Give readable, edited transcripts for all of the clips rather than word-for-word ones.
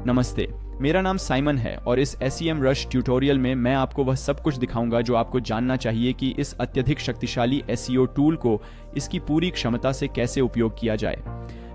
नमस्ते, मेरा नाम साइमन है और इस SEM रश ट्यूटोरियल में मैं आपको वह सब कुछ दिखाऊंगा जो आपको जानना चाहिए कि इस अत्यधिक शक्तिशाली SEO टूल को इसकी पूरी क्षमता से कैसे उपयोग किया जाए।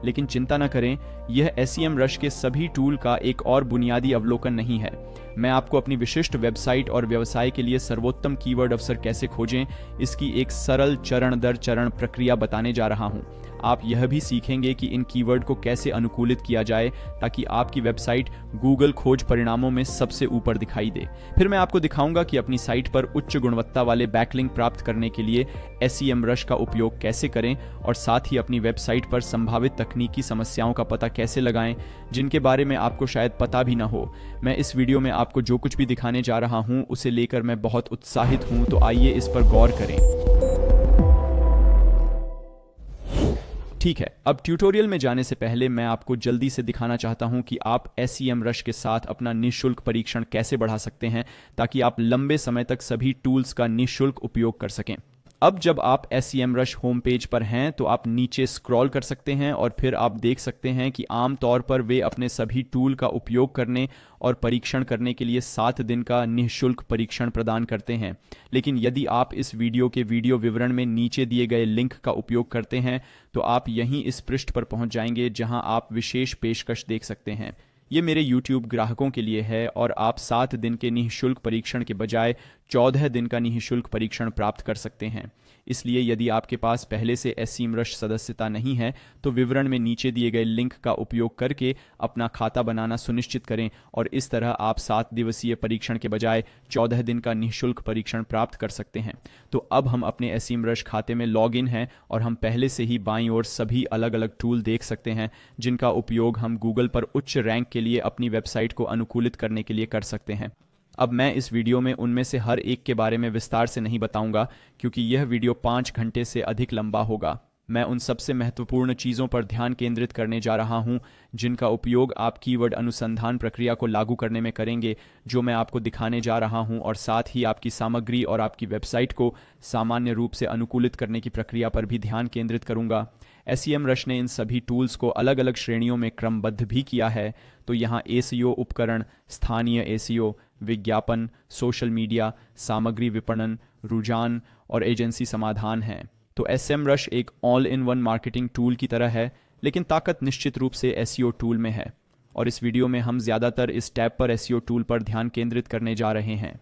लेकिन चिंता न करें, यह SEM रश के सभी टूल का एक और बुनियादी अवलोकन नहीं है। मैं आपको अपनी विशिष्ट वेबसाइट और व्यवसाय के लिए सर्वोत्तम कीवर्ड अवसर कैसे खोजें, इसकी एक सरल चरण दर चरण प्रक्रिया बताने जा रहा हूं। आप यह भी सीखेंगे कि इन कीवर्ड को कैसे अनुकूलित किया जाए ताकि आपकी वेबसाइट गूगल खोज परिणामों में सबसे ऊपर दिखाई दे। फिर मैं आपको दिखाऊंगा कि अपनी साइट पर उच्च गुणवत्ता वाले बैकलिंक प्राप्त करने के लिए SEM रश का उपयोग कैसे करें और साथ ही अपनी वेबसाइट पर संभावित तकनीकी समस्याओं का पता कैसे लगाएं जिनके बारे में आपको शायद पता भी न हो। मैं इस वीडियो में आपको जो कुछ भी दिखाने जा रहा हूं उसे लेकर मैं बहुत उत्साहित हूं, तो आइए इस पर गौर करें। ठीक है, अब ट्यूटोरियल में जाने से पहले मैं आपको जल्दी से दिखाना चाहता हूं कि आप SEM रश के साथ अपना निःशुल्क परीक्षण कैसे बढ़ा सकते हैं ताकि आप लंबे समय तक सभी टूल्स का निःशुल्क उपयोग कर सकें। अब जब आप SEM रश होम पेज पर हैं तो आप नीचे स्क्रॉल कर सकते हैं और फिर आप देख सकते हैं कि आमतौर पर वे अपने सभी टूल का उपयोग करने और परीक्षण करने के लिए 7 दिन का निःशुल्क परीक्षण प्रदान करते हैं। लेकिन यदि आप इस वीडियो के वीडियो विवरण में नीचे दिए गए लिंक का उपयोग करते हैं तो आप यहीं इस पृष्ठ पर पहुंच जाएंगे जहां आप विशेष पेशकश देख सकते हैं। ये मेरे YouTube ग्राहकों के लिए है और आप 7 दिन के निःशुल्क परीक्षण के बजाय 14 दिन का निःशुल्क परीक्षण प्राप्त कर सकते हैं। इसलिए यदि आपके पास पहले से SEM रश सदस्यता नहीं है तो विवरण में नीचे दिए गए लिंक का उपयोग करके अपना खाता बनाना सुनिश्चित करें और इस तरह आप 7 दिवसीय परीक्षण के बजाय 14 दिन का निःशुल्क परीक्षण प्राप्त कर सकते हैं। तो अब हम अपने SEM रश खाते में लॉग इन हैं और हम पहले से ही बाईं ओर सभी अलग अलग टूल देख सकते हैं जिनका उपयोग हम गूगल पर उच्च रैंक के लिए अपनी वेबसाइट को अनुकूलित करने के लिए कर सकते हैं। अब मैं इस वीडियो में उनमें से हर एक के बारे में विस्तार से नहीं बताऊंगा क्योंकि यह वीडियो 5 घंटे से अधिक लंबा होगा। मैं उन सबसे महत्वपूर्ण चीज़ों पर ध्यान केंद्रित करने जा रहा हूं जिनका उपयोग आप कीवर्ड अनुसंधान प्रक्रिया को लागू करने में करेंगे, जो मैं आपको दिखाने जा रहा हूं, और साथ ही आपकी सामग्री और आपकी वेबसाइट को सामान्य रूप से अनुकूलित करने की प्रक्रिया पर भी ध्यान केंद्रित करूंगा। SEM रश ने इन सभी टूल्स को अलग अलग श्रेणियों में क्रमबद्ध भी किया है। तो यहाँ SEO उपकरण, स्थानीय SEO, विज्ञापन, सोशल मीडिया, सामग्री विपणन, रुझान और एजेंसी समाधान हैं। तो SEM रश एक all in one marketing tool की तरह है, लेकिन ताकत निश्चित रूप से SEO टूल में है। और इस वीडियो में हम ज़्यादातर इस टैब पर SEO टूल पर ध्यान केंद्रित करने जा रहे हैं।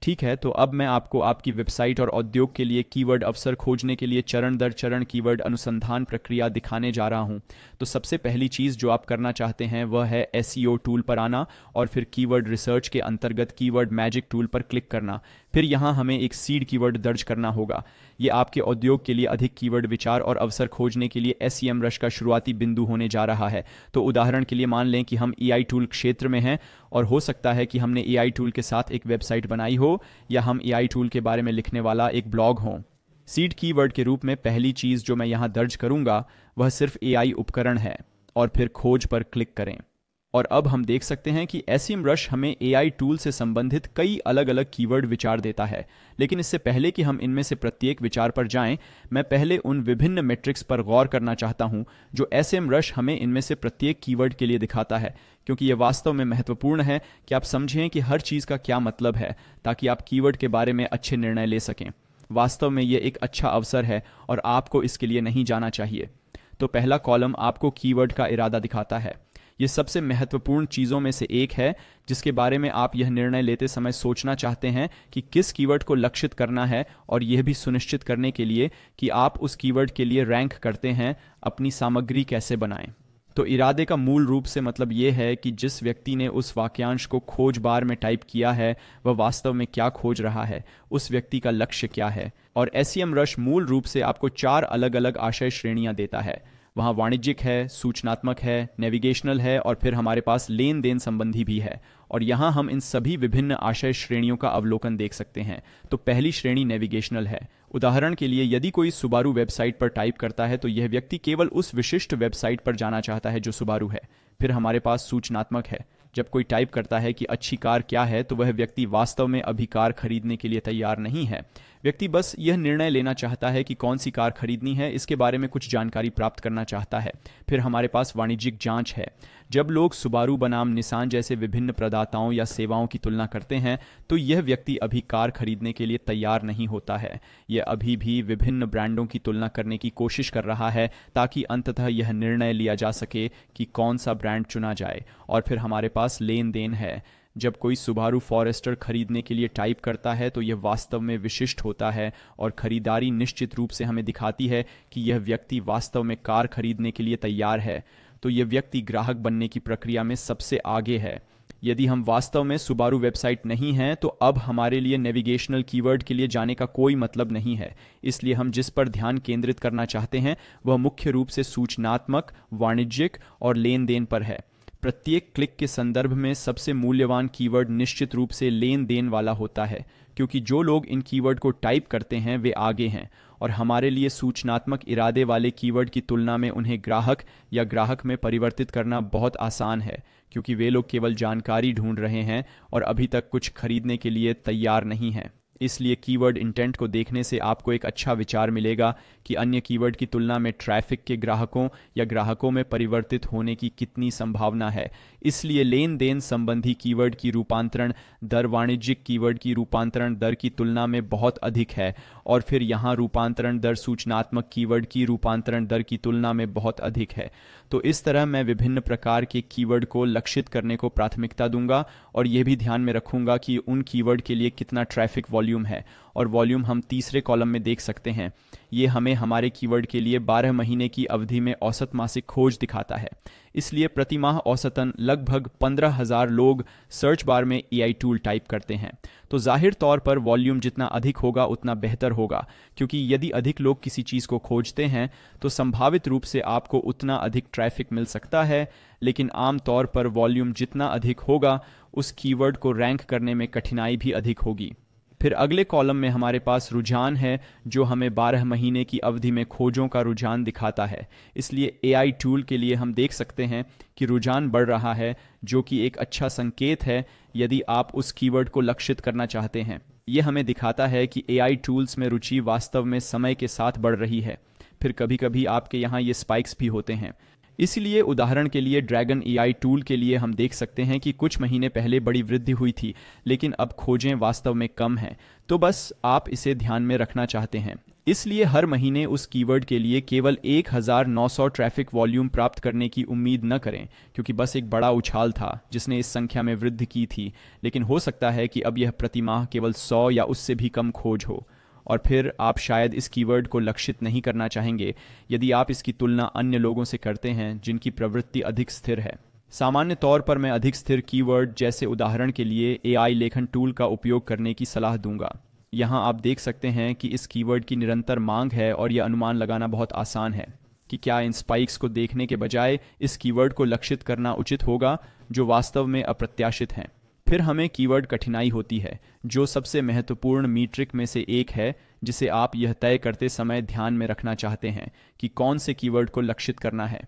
ठीक है, तो अब मैं आपको आपकी वेबसाइट और उद्योग के लिए कीवर्ड अवसर खोजने के लिए चरण दर चरण कीवर्ड अनुसंधान प्रक्रिया दिखाने जा रहा हूं। तो सबसे पहली चीज़ जो आप करना चाहते हैं वह है SEO टूल पर आना और फिर कीवर्ड रिसर्च के अंतर्गत कीवर्ड मैजिक टूल पर क्लिक करना। फिर यहाँ हमें एक सीड कीवर्ड दर्ज करना होगा। ये आपके उद्योग के लिए अधिक कीवर्ड विचार और अवसर खोजने के लिए SEM रश का शुरुआती बिंदु होने जा रहा है। तो उदाहरण के लिए मान लें कि हम AI टूल क्षेत्र में हैं और हो सकता है कि हमने AI टूल के साथ एक वेबसाइट बनाई हो या हम AI टूल के बारे में लिखने वाला एक ब्लॉग हो। सीड कीवर्ड के रूप में पहली चीज़ जो मैं यहाँ दर्ज करूँगा वह सिर्फ AI उपकरण है और फिर खोज पर क्लिक करें। और अब हम देख सकते हैं कि SEM रश हमें AI टूल से संबंधित कई अलग अलग कीवर्ड विचार देता है। लेकिन इससे पहले कि हम इनमें से प्रत्येक विचार पर जाएं, मैं पहले उन विभिन्न मेट्रिक्स पर गौर करना चाहता हूं जो SEM रश हमें इनमें से प्रत्येक कीवर्ड के लिए दिखाता है, क्योंकि यह वास्तव में महत्वपूर्ण है कि आप समझें कि हर चीज़ का क्या मतलब है ताकि आप कीवर्ड के बारे में अच्छे निर्णय ले सकें। वास्तव में यह एक अच्छा अवसर है और आपको इसके लिए नहीं जाना चाहिए। तो पहला कॉलम आपको कीवर्ड का इरादा दिखाता है। ये सबसे महत्वपूर्ण चीज़ों में से एक है जिसके बारे में आप यह निर्णय लेते समय सोचना चाहते हैं कि किस कीवर्ड को लक्षित करना है, और यह भी सुनिश्चित करने के लिए कि आप उस कीवर्ड के लिए रैंक करते हैं, अपनी सामग्री कैसे बनाएं। तो इरादे का मूल रूप से मतलब ये है कि जिस व्यक्ति ने उस वाक्यांश को खोज बार में टाइप किया है वह वास्तव में क्या खोज रहा है, उस व्यक्ति का लक्ष्य क्या है। और SEM रश मूल रूप से आपको 4 अलग अलग आशय श्रेणियां देता है। वहाँ वाणिज्यिक है, सूचनात्मक है, नेविगेशनल है और फिर हमारे पास लेन देन संबंधी भी है। और यहाँ हम इन सभी विभिन्न आशय श्रेणियों का अवलोकन देख सकते हैं। तो पहली श्रेणी नेविगेशनल है। उदाहरण के लिए यदि कोई सुबारू वेबसाइट पर टाइप करता है तो यह व्यक्ति केवल उस विशिष्ट वेबसाइट पर जाना चाहता है जो सुबारू है। फिर हमारे पास सूचनात्मक है। जब कोई टाइप करता है कि अच्छी कार क्या है तो वह व्यक्ति वास्तव में अभी कार खरीदने के लिए तैयार नहीं है। व्यक्ति बस यह निर्णय लेना चाहता है कि कौन सी कार खरीदनी है, इसके बारे में कुछ जानकारी प्राप्त करना चाहता है। फिर हमारे पास वाणिज्यिक जांच है। जब लोग सुबारू बनाम निसान जैसे विभिन्न प्रदाताओं या सेवाओं की तुलना करते हैं तो यह व्यक्ति अभी कार खरीदने के लिए तैयार नहीं होता है। यह अभी भी विभिन्न ब्रांडों की तुलना करने की कोशिश कर रहा है ताकि अंततः यह निर्णय लिया जा सके कि कौन सा ब्रांड चुना जाए। और फिर हमारे पास लेन देन है। जब कोई सुबारू फॉरेस्टर खरीदने के लिए टाइप करता है तो यह वास्तव में विशिष्ट होता है और खरीदारी निश्चित रूप से हमें दिखाती है कि यह व्यक्ति वास्तव में कार खरीदने के लिए तैयार है। तो यह व्यक्ति ग्राहक बनने की प्रक्रिया में सबसे आगे है। यदि हम वास्तव में सुबारू वेबसाइट नहीं हैं तो अब हमारे लिए नेविगेशनल कीवर्ड के लिए जाने का कोई मतलब नहीं है। इसलिए हम जिस पर ध्यान केंद्रित करना चाहते हैं वह मुख्य रूप से सूचनात्मक, वाणिज्यिक और लेन देन पर है। प्रत्येक क्लिक के संदर्भ में सबसे मूल्यवान कीवर्ड निश्चित रूप से लेन देन वाला होता है, क्योंकि जो लोग इन कीवर्ड को टाइप करते हैं वे आगे हैं और हमारे लिए सूचनात्मक इरादे वाले कीवर्ड की तुलना में उन्हें ग्राहक या ग्राहक में परिवर्तित करना बहुत आसान है, क्योंकि वे लोग केवल जानकारी ढूंढ रहे हैं और अभी तक कुछ खरीदने के लिए तैयार नहीं हैं। इसलिए कीवर्ड इंटेंट को देखने से आपको एक अच्छा विचार मिलेगा कि अन्य कीवर्ड की तुलना में ट्रैफिक के ग्राहकों या ग्राहकों में परिवर्तित होने की कितनी संभावना है। इसलिए लेन देन संबंधी कीवर्ड की रूपांतरण दर वाणिज्यिक कीवर्ड की रूपांतरण दर की तुलना में बहुत अधिक है और फिर यहाँ रूपांतरण दर सूचनात्मक कीवर्ड की रूपांतरण दर की तुलना में बहुत अधिक है। तो इस तरह मैं विभिन्न प्रकार के कीवर्ड को लक्षित करने को प्राथमिकता दूंगा और यह भी ध्यान में रखूंगा कि उन कीवर्ड के लिए कितना ट्रैफिक वॉल्यूम है। और वॉल्यूम हम तीसरे कॉलम में देख सकते हैं। ये हमें हमारे कीवर्ड के लिए 12 महीने की अवधि में औसत मासिक खोज दिखाता है। इसलिए प्रति माह औसतन लगभग 15,000 लोग सर्च बार में AI टूल टाइप करते हैं। तो जाहिर तौर पर वॉल्यूम जितना अधिक होगा उतना बेहतर होगा, क्योंकि यदि अधिक लोग किसी चीज़ को खोजते हैं तो संभावित रूप से आपको उतना अधिक ट्रैफिक मिल सकता है। लेकिन आम तौर पर वॉल्यूम जितना अधिक होगा उस कीवर्ड को रैंक करने में कठिनाई भी अधिक होगी। फिर अगले कॉलम में हमारे पास रुझान है जो हमें 12 महीने की अवधि में खोजों का रुझान दिखाता है। इसलिए AI टूल के लिए हम देख सकते हैं कि रुझान बढ़ रहा है, जो कि एक अच्छा संकेत है यदि आप उस कीवर्ड को लक्षित करना चाहते हैं। यह हमें दिखाता है कि AI टूल्स में रुचि वास्तव में समय के साथ बढ़ रही है। फिर कभी कभी आपके यहाँ ये स्पाइक्स भी होते हैं। इसलिए उदाहरण के लिए ड्रैगन AI टूल के लिए हम देख सकते हैं कि कुछ महीने पहले बड़ी वृद्धि हुई थी, लेकिन अब खोजें वास्तव में कम हैं। तो बस आप इसे ध्यान में रखना चाहते हैं। इसलिए हर महीने उस कीवर्ड के लिए केवल 1900 ट्रैफिक वॉल्यूम प्राप्त करने की उम्मीद न करें, क्योंकि बस एक बड़ा उछाल था जिसने इस संख्या में वृद्धि की थी। लेकिन हो सकता है कि अब यह प्रति माह केवल 100 या उससे भी कम खोज हो। और फिर आप शायद इस कीवर्ड को लक्षित नहीं करना चाहेंगे यदि आप इसकी तुलना अन्य लोगों से करते हैं जिनकी प्रवृत्ति अधिक स्थिर है। सामान्य तौर पर मैं अधिक स्थिर कीवर्ड जैसे उदाहरण के लिए AI लेखन टूल का उपयोग करने की सलाह दूंगा। यहाँ आप देख सकते हैं कि इस कीवर्ड की निरंतर मांग है और यह अनुमान लगाना बहुत आसान है कि क्या इन स्पाइक्स को देखने के बजाय इस कीवर्ड को लक्षित करना उचित होगा जो वास्तव में अप्रत्याशित हैं। फिर हमें कीवर्ड कठिनाई होती है, जो सबसे महत्वपूर्ण मीट्रिक में से एक है जिसे आप यह तय करते समय ध्यान में रखना चाहते हैं कि कौन से कीवर्ड को लक्षित करना है।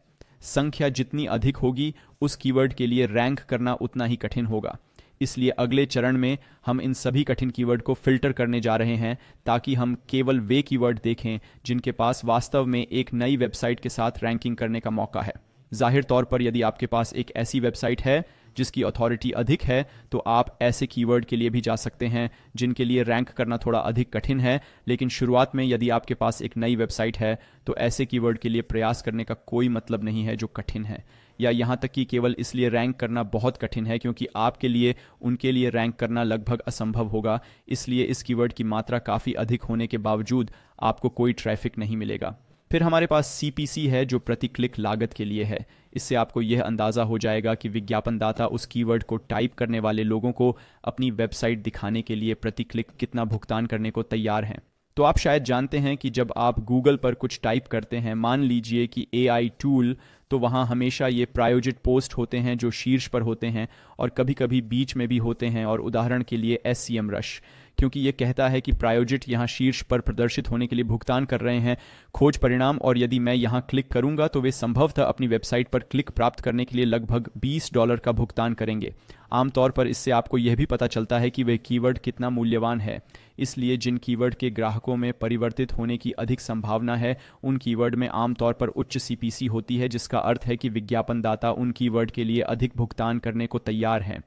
संख्या जितनी अधिक होगी उस कीवर्ड के लिए रैंक करना उतना ही कठिन होगा। इसलिए अगले चरण में हम इन सभी कठिन कीवर्ड को फिल्टर करने जा रहे हैं ताकि हम केवल वे कीवर्ड देखें जिनके पास वास्तव में एक नई वेबसाइट के साथ रैंकिंग करने का मौका है। जाहिर तौर पर यदि आपके पास एक ऐसी वेबसाइट है जिसकी अथॉरिटी अधिक है तो आप ऐसे कीवर्ड के लिए भी जा सकते हैं जिनके लिए रैंक करना थोड़ा अधिक कठिन है। लेकिन शुरुआत में यदि आपके पास एक नई वेबसाइट है तो ऐसे कीवर्ड के लिए प्रयास करने का कोई मतलब नहीं है जो कठिन है, या यहाँ तक कि केवल इसलिए रैंक करना बहुत कठिन है क्योंकि आपके लिए उनके लिए रैंक करना लगभग असंभव होगा। इसलिए इस कीवर्ड की मात्रा काफ़ी अधिक होने के बावजूद आपको कोई ट्रैफिक नहीं मिलेगा। फिर हमारे पास CPC है जो प्रति क्लिक लागत के लिए है। इससे आपको यह अंदाज़ा हो जाएगा कि विज्ञापनदाता उस कीवर्ड को टाइप करने वाले लोगों को अपनी वेबसाइट दिखाने के लिए प्रति क्लिक कितना भुगतान करने को तैयार हैं। तो आप शायद जानते हैं कि जब आप गूगल पर कुछ टाइप करते हैं, मान लीजिए कि AI टूल, तो वहाँ हमेशा ये प्रायोजित पोस्ट होते हैं जो शीर्ष पर होते हैं और कभी कभी बीच में भी होते हैं। और उदाहरण के लिए SEM रश, क्योंकि ये कहता है कि प्रायोजित यहाँ शीर्ष पर प्रदर्शित होने के लिए भुगतान कर रहे हैं खोज परिणाम, और यदि मैं यहाँ क्लिक करूंगा तो वे संभवतः अपनी वेबसाइट पर क्लिक प्राप्त करने के लिए लगभग $20 का भुगतान करेंगे। आमतौर पर इससे आपको यह भी पता चलता है कि वह कीवर्ड कितना मूल्यवान है, इसलिए जिन कीवर्ड के ग्राहकों में परिवर्तित होने की अधिक संभावना है उन कीवर्ड में आमतौर पर उच्च CPC होती है, जिसका अर्थ है कि विज्ञापनदाता उन कीवर्ड के लिए अधिक भुगतान करने को तैयार हैं।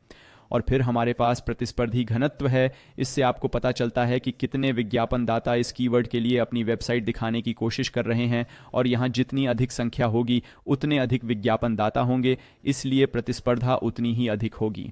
और फिर हमारे पास प्रतिस्पर्धी घनत्व है। इससे आपको पता चलता है कि कितने विज्ञापनदाता इस कीवर्ड के लिए अपनी वेबसाइट दिखाने की कोशिश कर रहे हैं, और यहाँ जितनी अधिक संख्या होगी उतने अधिक विज्ञापनदाता होंगे, इसलिए प्रतिस्पर्धा उतनी ही अधिक होगी।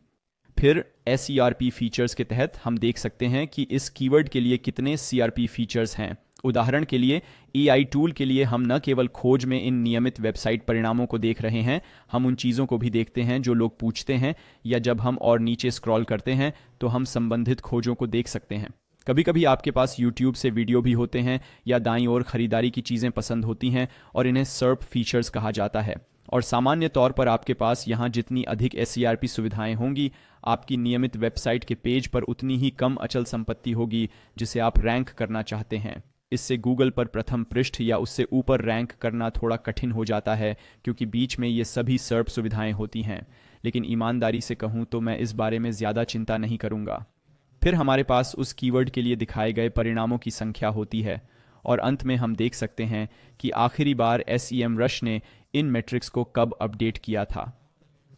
फिर SERP फीचर्स के तहत हम देख सकते हैं कि इस कीवर्ड के लिए कितने CRP फीचर्स हैं। उदाहरण के लिए AI टूल के लिए हम न केवल खोज में इन नियमित वेबसाइट परिणामों को देख रहे हैं, हम उन चीज़ों को भी देखते हैं जो लोग पूछते हैं, या जब हम और नीचे स्क्रॉल करते हैं तो हम संबंधित खोजों को देख सकते हैं। कभी कभी आपके पास YouTube से वीडियो भी होते हैं, या दाईं ओर खरीदारी की चीज़ें पसंद होती हैं और इन्हें SERP फीचर्स कहा जाता है। और सामान्य तौर पर आपके पास यहाँ जितनी अधिक SERP सुविधाएं होंगी, आपकी नियमित वेबसाइट के पेज पर उतनी ही कम अचल संपत्ति होगी जिसे आप रैंक करना चाहते हैं। इससे गूगल पर प्रथम पृष्ठ या उससे ऊपर रैंक करना थोड़ा कठिन हो जाता है, क्योंकि बीच में ये सभी SERP सुविधाएं होती हैं। लेकिन ईमानदारी से कहूँ तो मैं इस बारे में ज़्यादा चिंता नहीं करूँगा। फिर हमारे पास उस कीवर्ड के लिए दिखाए गए परिणामों की संख्या होती है, और अंत में हम देख सकते हैं कि आखिरी बार SEMrush ने इन मैट्रिक्स को कब अपडेट किया था।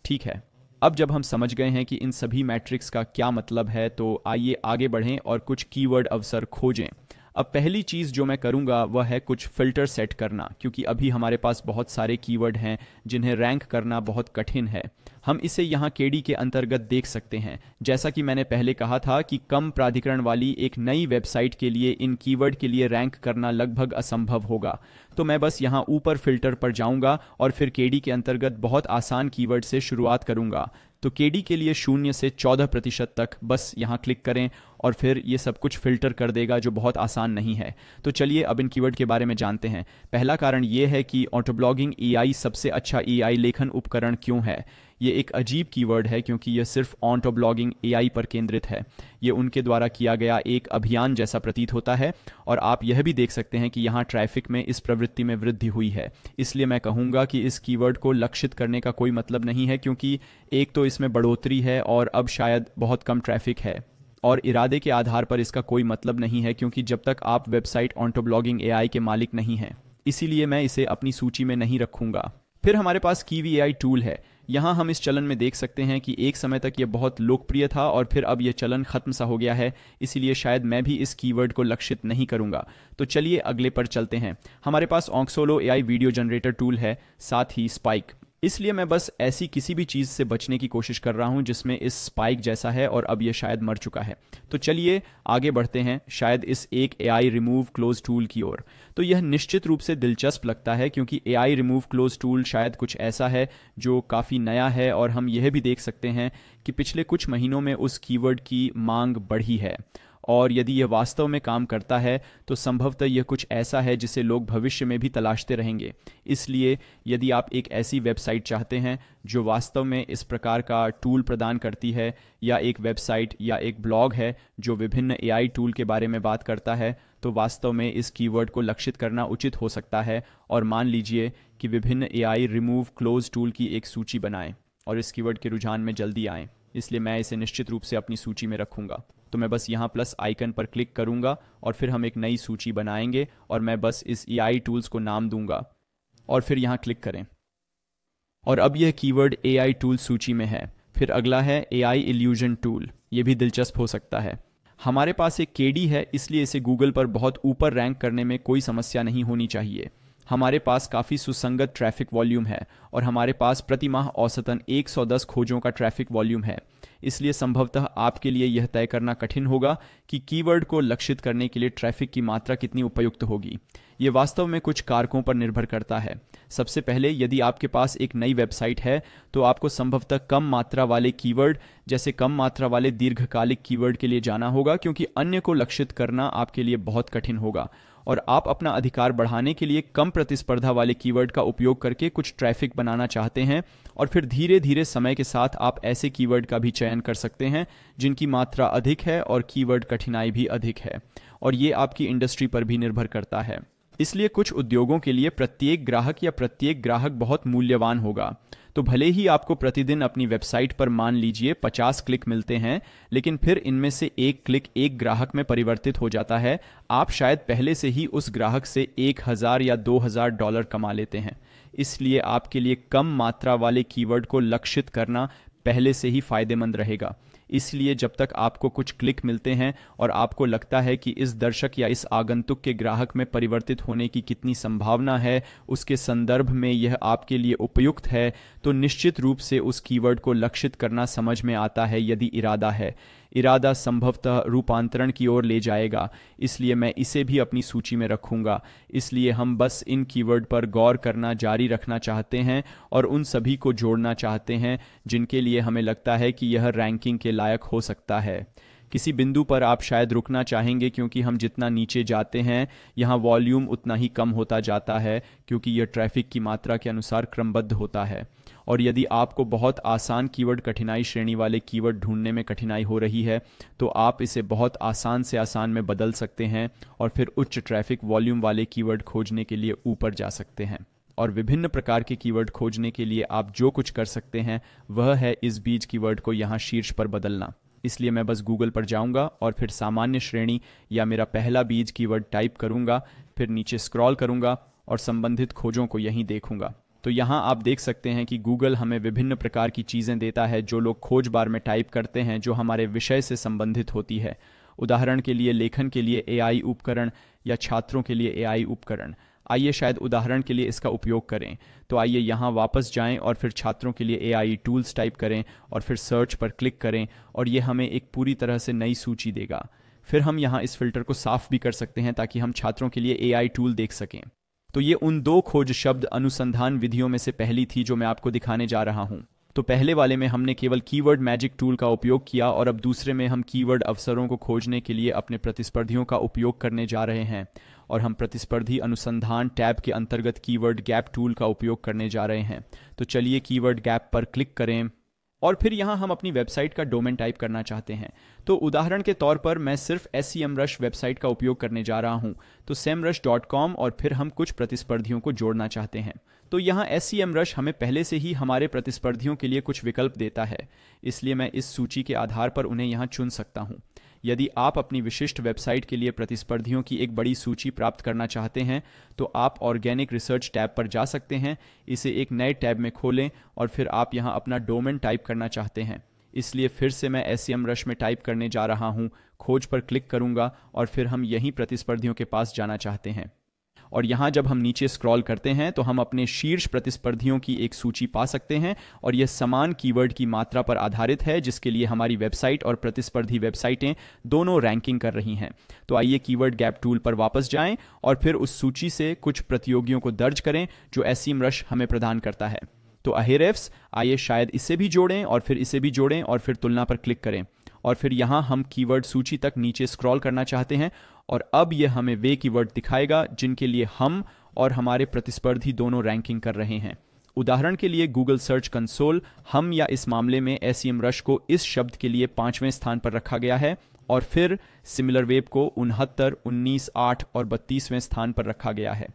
ठीक है, अब जब हम समझ गए हैं कि इन सभी मैट्रिक्स का क्या मतलब है, तो आइए आगे बढ़ें और कुछ कीवर्ड अवसर खोजें। अब पहली चीज़ जो मैं करूंगा वह है कुछ फ़िल्टर सेट करना, क्योंकि अभी हमारे पास बहुत सारे कीवर्ड हैं जिन्हें रैंक करना बहुत कठिन है। हम इसे यहाँ KD के अंतर्गत देख सकते हैं। जैसा कि मैंने पहले कहा था कि कम प्राधिकरण वाली एक नई वेबसाइट के लिए इन कीवर्ड के लिए रैंक करना लगभग असंभव होगा। तो मैं बस यहाँ ऊपर फिल्टर पर जाऊँगा और फिर KD के अंतर्गत बहुत आसान कीवर्ड से शुरुआत करूँगा। तो KD के लिए 0 से 14% तक बस यहाँ क्लिक करें और फिर ये सब कुछ फिल्टर कर देगा, जो बहुत आसान नहीं है। तो चलिए अब इन कीवर्ड के बारे में जानते हैं। पहला कारण ये है कि ऑटोब्लॉगिंग AI सबसे अच्छा AI लेखन उपकरण क्यों है। ये एक अजीब कीवर्ड है क्योंकि यह सिर्फ ऑटोब्लॉगिंग AI पर केंद्रित है। ये उनके द्वारा किया गया एक अभियान जैसा प्रतीत होता है, और आप यह भी देख सकते हैं कि यहाँ ट्रैफिक में इस प्रवृत्ति में वृद्धि हुई है। इसलिए मैं कहूँगा कि इस कीवर्ड को लक्षित करने का कोई मतलब नहीं है, क्योंकि एक तो इसमें बढ़ोतरी है और अब शायद बहुत कम ट्रैफिक है, और इरादे के आधार पर इसका कोई मतलब नहीं है, क्योंकि जब तक आप वेबसाइट ऑटोब्लॉगिंग AI के मालिक नहीं हैं। इसीलिए मैं इसे अपनी सूची में नहीं रखूँगा। फिर हमारे पास Kiwi AI टूल है। यहाँ हम इस चलन में देख सकते हैं कि एक समय तक यह बहुत लोकप्रिय था और फिर अब यह चलन खत्म सा हो गया है, इसीलिए शायद मैं भी इस कीवर्ड को लक्षित नहीं करूँगा। तो चलिए अगले पर चलते हैं। हमारे पास Onxolo AI video generator tool है, साथ ही स्पाइक। इसलिए मैं बस ऐसी किसी भी चीज़ से बचने की कोशिश कर रहा हूं जिसमें इस स्पाइक जैसा है, और अब यह शायद मर चुका है। तो चलिए आगे बढ़ते हैं, शायद इस एक AI रिमूव क्लोज टूल की ओर। तो यह निश्चित रूप से दिलचस्प लगता है, क्योंकि AI रिमूव क्लोज टूल शायद कुछ ऐसा है जो काफ़ी नया है, और हम यह भी देख सकते हैं कि पिछले कुछ महीनों में उस कीवर्ड की मांग बढ़ी है। और यदि यह वास्तव में काम करता है तो संभवतः यह कुछ ऐसा है जिसे लोग भविष्य में भी तलाशते रहेंगे। इसलिए यदि आप एक ऐसी वेबसाइट चाहते हैं जो वास्तव में इस प्रकार का टूल प्रदान करती है, या एक वेबसाइट या एक ब्लॉग है जो विभिन्न AI टूल के बारे में बात करता है, तो वास्तव में इस कीवर्ड को लक्षित करना उचित हो सकता है। और मान लीजिए कि विभिन्न AI रिमूव क्लोज टूल की एक सूची बनाएं और इस कीवर्ड के रुझान में जल्दी आएं। इसलिए मैं इसे निश्चित रूप से अपनी सूची में रखूंगा। तो मैं बस यहाँ प्लस आइकन पर क्लिक करूंगा और फिर हम एक नई सूची बनाएंगे, और मैं बस इस AI टूल्स को नाम दूंगा और फिर यहाँ क्लिक करें। और अब यह कीवर्ड AI टूल सूची में है। फिर अगला है AI इल्यूजन टूल। ये भी दिलचस्प हो सकता है। हमारे पास एक KD है, इसलिए इसे गूगल पर बहुत ऊपर रैंक करने में कोई समस्या नहीं होनी चाहिए। हमारे पास काफ़ी सुसंगत ट्रैफिक वॉल्यूम है, और हमारे पास प्रति माह औसतन 110 खोजों का ट्रैफिक वॉल्यूम है। इसलिए संभवतः आपके लिए यह तय करना कठिन होगा कि कीवर्ड को लक्षित करने के लिए ट्रैफिक की मात्रा कितनी उपयुक्त होगी। ये वास्तव में कुछ कारकों पर निर्भर करता है। सबसे पहले, यदि आपके पास एक नई वेबसाइट है तो आपको संभवतः कम मात्रा वाले कीवर्ड जैसे कम मात्रा वाले दीर्घकालिक कीवर्ड के लिए जाना होगा, क्योंकि अन्य को लक्षित करना आपके लिए बहुत कठिन होगा। और आप अपना अधिकार बढ़ाने के लिए कम प्रतिस्पर्धा वाले कीवर्ड का उपयोग करके कुछ ट्रैफिक बनाना चाहते हैं, और फिर धीरे धीरे समय के साथ आप ऐसे कीवर्ड का भी चयन कर सकते हैं जिनकी मात्रा अधिक है और कीवर्ड कठिनाई भी अधिक है, और ये आपकी इंडस्ट्री पर भी निर्भर करता है। इसलिए कुछ उद्योगों के लिए प्रत्येक ग्राहक बहुत मूल्यवान होगा। तो भले ही आपको प्रतिदिन अपनी वेबसाइट पर मान लीजिए 50 क्लिक मिलते हैं, लेकिन फिर इनमें से एक क्लिक एक ग्राहक में परिवर्तित हो जाता है, आप शायद पहले से ही उस ग्राहक से $1000 या $2000 कमा लेते हैं। इसलिए आपके लिए कम मात्रा वाले कीवर्ड को लक्षित करना पहले से ही फायदेमंद रहेगा। इसलिए जब तक आपको कुछ क्लिक मिलते हैं और आपको लगता है कि इस दर्शक या इस आगंतुक के ग्राहक में परिवर्तित होने की कितनी संभावना है, उसके संदर्भ में यह आपके लिए उपयुक्त है, तो निश्चित रूप से उस कीवर्ड को लक्षित करना समझ में आता है। यदि इरादा है, इरादा संभवतः रूपांतरण की ओर ले जाएगा, इसलिए मैं इसे भी अपनी सूची में रखूंगा। इसलिए हम बस इन कीवर्ड पर गौर करना जारी रखना चाहते हैं और उन सभी को जोड़ना चाहते हैं जिनके लिए हमें लगता है कि यह रैंकिंग के लायक हो सकता है। किसी बिंदु पर आप शायद रुकना चाहेंगे, क्योंकि हम जितना नीचे जाते हैं यहाँ वॉल्यूम उतना ही कम होता जाता है, क्योंकि यह ट्रैफिक की मात्रा के अनुसार क्रमबद्ध होता है। और यदि आपको बहुत आसान कीवर्ड कठिनाई श्रेणी वाले कीवर्ड ढूंढने में कठिनाई हो रही है, तो आप इसे बहुत आसान से आसान में बदल सकते हैं और फिर उच्च ट्रैफिक वॉल्यूम वाले कीवर्ड खोजने के लिए ऊपर जा सकते हैं। और विभिन्न प्रकार के कीवर्ड खोजने के लिए आप जो कुछ कर सकते हैं वह है इस बीज कीवर्ड को यहाँ शीर्ष पर बदलना। इसलिए मैं बस गूगल पर जाऊंगा और फिर सामान्य श्रेणी या मेरा पहला बीज कीवर्ड टाइप करूंगा, फिर नीचे स्क्रॉल करूंगा और संबंधित खोजों को यहीं देखूंगा। तो यहाँ आप देख सकते हैं कि गूगल हमें विभिन्न प्रकार की चीज़ें देता है जो लोग खोज बार में टाइप करते हैं, जो हमारे विषय से संबंधित होती है। उदाहरण के लिए लेखन के लिए AI उपकरण या छात्रों के लिए AI उपकरण। आइए शायद उदाहरण के लिए इसका उपयोग करें। तो आइए यहाँ वापस जाएं और फिर छात्रों के लिए AI टूल्स टाइप करें और फिर सर्च पर क्लिक करें, और ये हमें एक पूरी तरह से नई सूची देगा। फिर हम यहाँ इस फिल्टर को साफ भी कर सकते हैं ताकि हम छात्रों के लिए AI टूल देख सकें। तो ये उन दो खोज शब्द अनुसंधान विधियों में से पहली थी जो मैं आपको दिखाने जा रहा हूं। तो पहले वाले में हमने केवल कीवर्ड मैजिक टूल का उपयोग किया, और अब दूसरे में हम कीवर्ड अवसरों को खोजने के लिए अपने प्रतिस्पर्धियों का उपयोग करने जा रहे हैं, और हम प्रतिस्पर्धी अनुसंधान टैब के अंतर्गत कीवर्ड गैप टूल का उपयोग करने जा रहे हैं। तो चलिए कीवर्ड गैप पर क्लिक करें और फिर यहाँ हम अपनी वेबसाइट का डोमेन टाइप करना चाहते हैं। तो उदाहरण के तौर पर मैं सिर्फ SEMrush वेबसाइट का उपयोग करने जा रहा हूँ, तो semrush.com, और फिर हम कुछ प्रतिस्पर्धियों को जोड़ना चाहते हैं। तो यहाँ SEMrush हमें पहले से ही हमारे प्रतिस्पर्धियों के लिए कुछ विकल्प देता है, इसलिए मैं इस सूची के आधार पर उन्हें यहाँ चुन सकता हूँ। यदि आप अपनी विशिष्ट वेबसाइट के लिए प्रतिस्पर्धियों की एक बड़ी सूची प्राप्त करना चाहते हैं, तो आप ऑर्गेनिक रिसर्च टैब पर जा सकते हैं, इसे एक नए टैब में खोलें और फिर आप यहाँ अपना डोमेन टाइप करना चाहते हैं। इसलिए फिर से मैं SEMrush में टाइप करने जा रहा हूँ, खोज पर क्लिक करूँगा और फिर हम यहीं प्रतिस्पर्धियों के पास जाना चाहते हैं। और यहाँ जब हम नीचे स्क्रॉल करते हैं तो हम अपने शीर्ष प्रतिस्पर्धियों की एक सूची पा सकते हैं, और यह समान कीवर्ड की मात्रा पर आधारित है जिसके लिए हमारी वेबसाइट और प्रतिस्पर्धी वेबसाइटें दोनों रैंकिंग कर रही हैं। तो आइए कीवर्ड गैप टूल पर वापस जाएं और फिर उस सूची से कुछ प्रतियोगियों को दर्ज करें जो SEMrush हमें प्रदान करता है। तो Ahrefs, आइए शायद इसे भी जोड़ें और फिर इसे भी जोड़ें और फिर तुलना पर क्लिक करें, और फिर यहाँ हम कीवर्ड सूची तक नीचे स्क्रॉल करना चाहते हैं, और अब यह हमें वे कीवर्ड दिखाएगा जिनके लिए हम और हमारे प्रतिस्पर्धी दोनों रैंकिंग कर रहे हैं। उदाहरण के लिए गूगल सर्च कंसोल, हम या इस मामले में SEMrush को इस शब्द के लिए 5वें स्थान पर रखा गया है, और फिर सिमिलरवेब को 69, 19, 8 और 32वें स्थान पर रखा गया है।